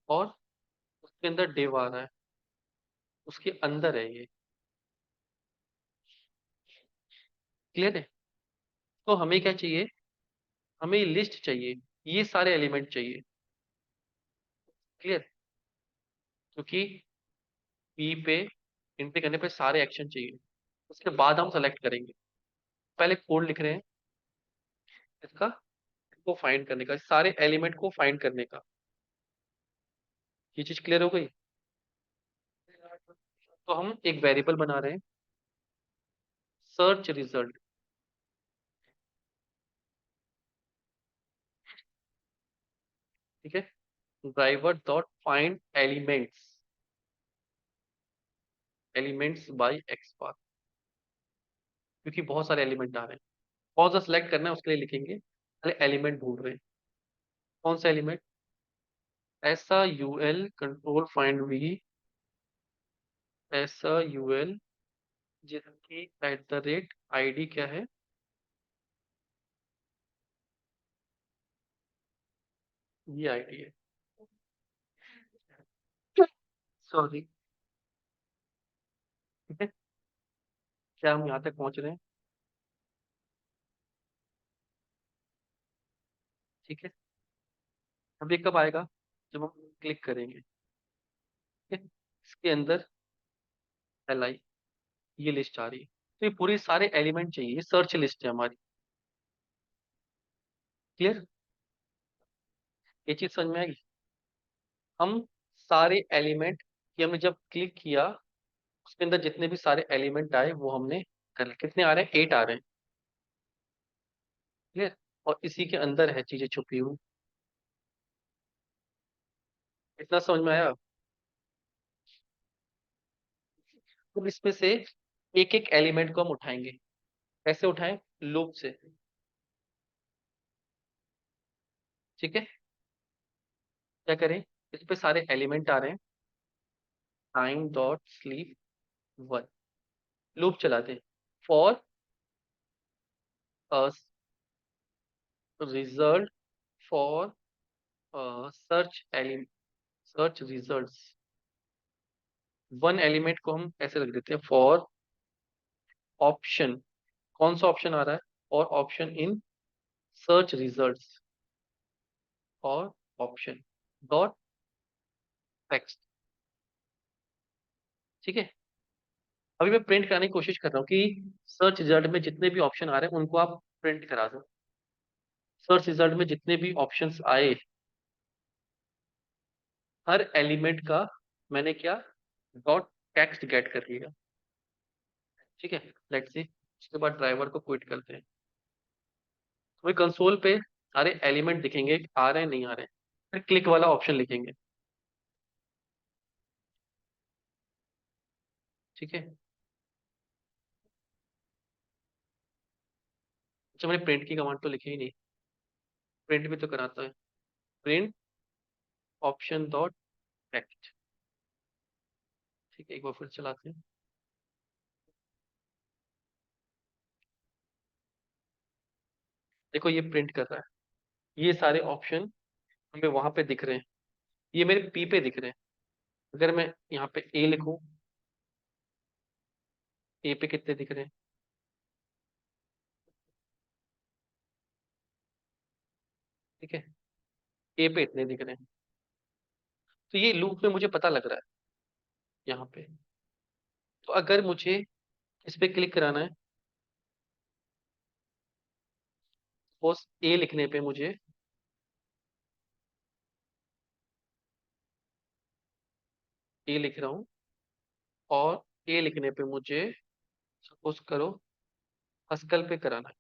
और उसके अंदर डिव आ रहा है, उसके अंदर है ये। क्लियर है? तो हमें क्या चाहिए, हमें लिस्ट चाहिए, ये सारे एलिमेंट चाहिए। क्लियर? क्योंकि पी पे एंट्री करने पे सारे एक्शन चाहिए, उसके बाद हम सेलेक्ट करेंगे। पहले कोड लिख रहे हैं इसका, को फाइंड करने का, सारे एलिमेंट को फाइंड करने का। ये चीज क्लियर हो गई? तो हम एक वेरिएबल बना रहे हैं, सर्च रिजल्ट। ठीक है, driver dot find elements, elements by X bar, क्योंकि बहुत सारे एलिमेंट आ रहे हैं। कौन सा सिलेक्ट करना है उसके लिए लिखेंगे, पहले एलिमेंट ढूंढ रहे हैं। कौन सा एलिमेंट, ऐसा यूएल कंट्रोल फाइंड वी, ऐसा यूएल जिसकी एट द रेट आईडी क्या है, ये आईडी है। सॉरी। ठीक है, क्या हम यहाँ तक पहुंच रहे हैं? ठीक है, अभी कब आएगा, जब हम क्लिक करेंगे। ठीक है, इसके अंदर एल आई, ये लिस्ट आ रही है, तो ये पूरे सारे एलिमेंट चाहिए, ये सर्च लिस्ट है हमारी। क्लियर? ये चीज समझ में आएगी? हम सारे एलिमेंट की हमने जब क्लिक किया, उसके अंदर जितने भी सारे एलिमेंट आए वो हमने कर लिए। कितने आ रहे हैं, 8 आ रहे हैं। क्लियर? और इसी के अंदर है चीजें छुपी हुई। इतना समझ में आया? तो इसमें से एक एक एलिमेंट को हम उठाएंगे। कैसे उठाएं, लूप से। ठीक है, क्या करें, इस पे सारे एलिमेंट आ रहे हैं, time dot sleep one, loop चलाते हैं, for result, for search element, search results. One element को हम ऐसे रख देते हैं, फॉर ऑप्शन, कौन सा ऑप्शन आ रहा है, और ऑप्शन इन सर्च रिजल्ट्स, और ऑप्शन डॉट टेक्स्ट। ठीक है, अभी मैं प्रिंट कराने की कोशिश कर रहा हूँ कि सर्च रिजल्ट में जितने भी ऑप्शन आ रहे हैं उनको आप प्रिंट करा दो। सर्च रिजल्ट में जितने भी ऑप्शंस आए, हर एलिमेंट का मैंने क्या, डॉट टेक्स्ट गेट कर लिया। ठीक है, लेट्स सी, उसके बाद ड्राइवर को क्विट करते हैं। तो कंसोल पे सारे एलिमेंट दिखेंगे, आ रहे हैं नहीं आ रहे हैं, फिर क्लिक वाला ऑप्शन लिखेंगे। ठीक है, अच्छा मैंने प्रिंट की कमांड तो लिखी ही नहीं, प्रिंट भी तो कराता है, प्रिंट ऑप्शन डॉट टेक्स्ट। ठीक है, एक बार फिर चलाते हैं। देखो ये प्रिंट कर रहा है, ये सारे ऑप्शन हमें वहां पे दिख रहे हैं, ये मेरे पी पे दिख रहे हैं। अगर मैं यहाँ पे ए लिखूं, ए पे कितने दिख रहे हैं? ठीक है, ए पे इतने दिख रहे हैं। तो ये लूप में मुझे पता लग रहा है यहाँ पे। तो अगर मुझे इस पे क्लिक कराना है, सपोज ए लिखने पे मुझे, ए लिख रहा हूँ, और ए लिखने पे मुझे सपोज करो हस्कल पे कराना है।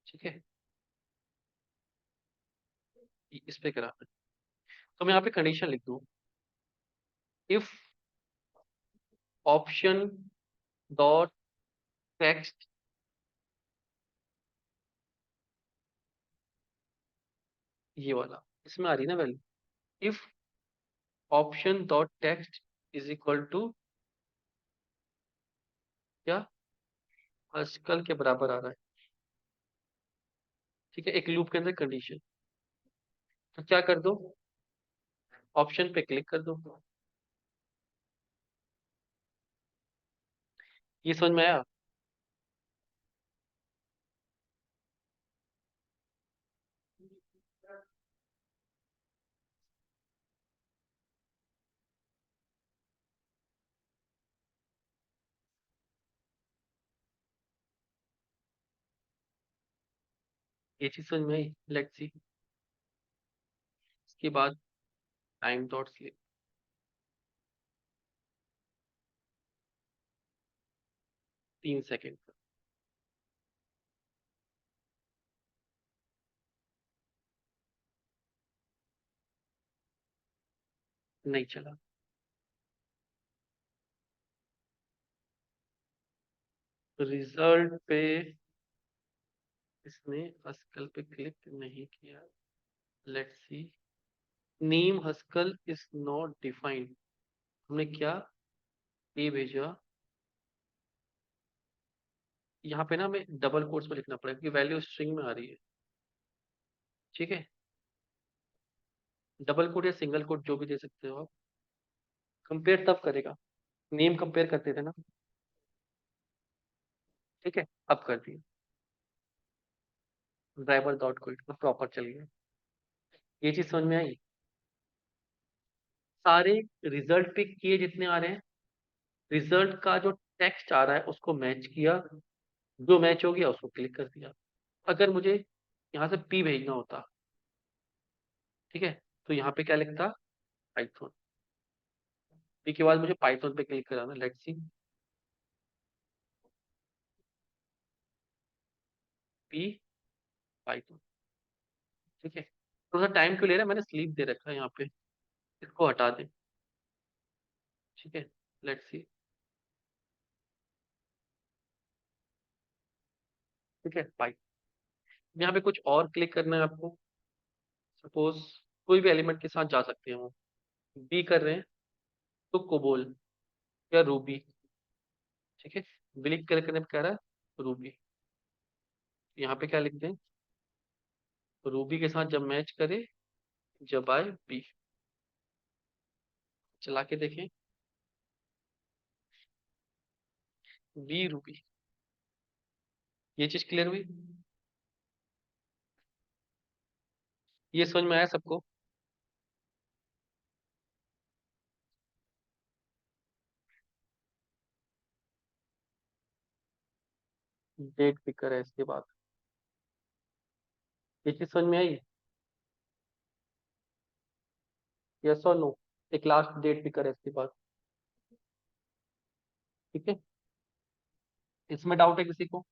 ठीक है, इस पे कराना है। तो मैं यहाँ पे कंडीशन लिख दूँ, इफ ऑप्शन डॉट टेक्स्ट, ये वाला इसमें आ रही है ना value, if option dot text is equal to क्या, हस्कल के बराबर आ रहा है। ठीक है, एक लूप के अंदर कंडीशन। तो क्या कर दो, ऑप्शन पे क्लिक कर दो। ये समझ में आया? ये चीज समझ में आई? Let's see. इसके बाद टाइम डॉट स्लिप, 3 सेकेंड, नहीं चला। रिजल्ट पे इसने हस्कल पे क्लिक नहीं किया। Let's see, name Haskell is not defined. हमने क्या ये भेजा, यहाँ पे ना हमें डबल कोट्स में लिखना पड़ेगा क्योंकि वैल्यू स्ट्रिंग में आ रही है। ठीक है, डबल कोट या सिंगल कोट जो भी दे सकते हो आप। कंपेयर तब करेगा, नेम कंपेयर करते थे ना। ठीक है, अब कर दिया, ड्राइवर डॉट कोट प्रॉपर चल गया। ये चीज समझ में आई? सारे रिजल्ट पे किए जितने आ रहे हैं, रिजल्ट का जो टेक्स्ट आ रहा है उसको मैच किया, जो मैच हो गया उसको क्लिक कर दिया। अगर मुझे यहाँ से पी भेजना होता, ठीक है, तो यहाँ पे क्या लिखता, पाइथन। पी के बाद मुझे पाइथन पे क्लिक कराना, लेट्स सी, पी पाइथन। ठीक है, थोड़ा सा टाइम क्यों ले रहा है, मैंने स्लीप दे रखा है यहाँ पे, इसको हटा दे। ठीक है, लेट्स सी। ठीक है, पाइथन। यहाँ पे कुछ और क्लिक करना है आपको, सपोज कोई भी एलिमेंट के साथ जा सकते हैं वो, बी कर रहे हैं तो कोबोल या रूबी। ठीक है, क्लिक करने पे कह रहा है रूबी, यहाँ पे क्या लिख दें, रूबी के साथ जब मैच करे, जब आए बी। चला के देखें, बी रूबी। ये चीज क्लियर हुई? ये समझ में आया सबको? डेट पिकर है इसके बाद, ये चीज समझ में आई? यस और नो? एक लास्ट डेट पिकर है इसके बाद। ठीक है, इसमें डाउट है किसी को?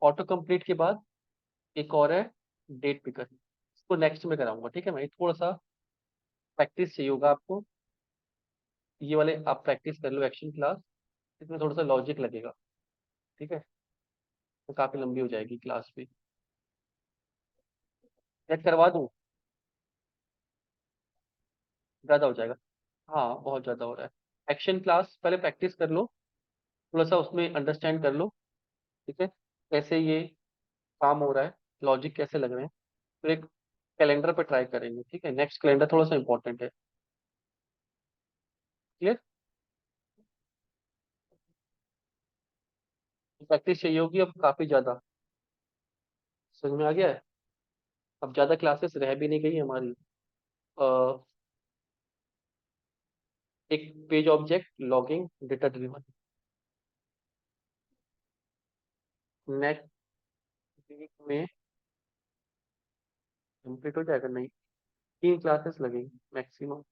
ऑटो कंप्लीट के बाद एक और है डेट पिकर, इसको नेक्स्ट में कराऊंगा। ठीक है, मैं थोड़ा सा प्रैक्टिस चाहिए होगा आपको, ये वाले आप प्रैक्टिस कर लो एक्शन क्लास, इसमें थोड़ा सा लॉजिक लगेगा। ठीक है, तो काफी लंबी हो जाएगी क्लास भी। चेक करवा दूं? ज्यादा हो जाएगा? हाँ, बहुत ज्यादा हो रहा है। एक्शन क्लास पहले प्रैक्टिस कर लो, थोड़ा सा उसमें अंडरस्टैंड कर लो। ठीक है, कैसे ये काम हो रहा है, लॉजिक कैसे लग रहे हैं, फिर एक कैलेंडर पे ट्राई करेंगे, ठीक है। नेक्स्ट कैलेंडर थोड़ा सा इंपॉर्टेंट है। क्लियर। प्रैक्टिस चाहिए होगी अब काफी ज्यादा। समझ में आ गया है। अब ज्यादा क्लासेस रह भी नहीं गई हमारी। अ, एक page object logging data driven. Next week में कंप्लीट हो जाएगा नहीं, 3 क्लासेस लगेंगी मैक्सिमम।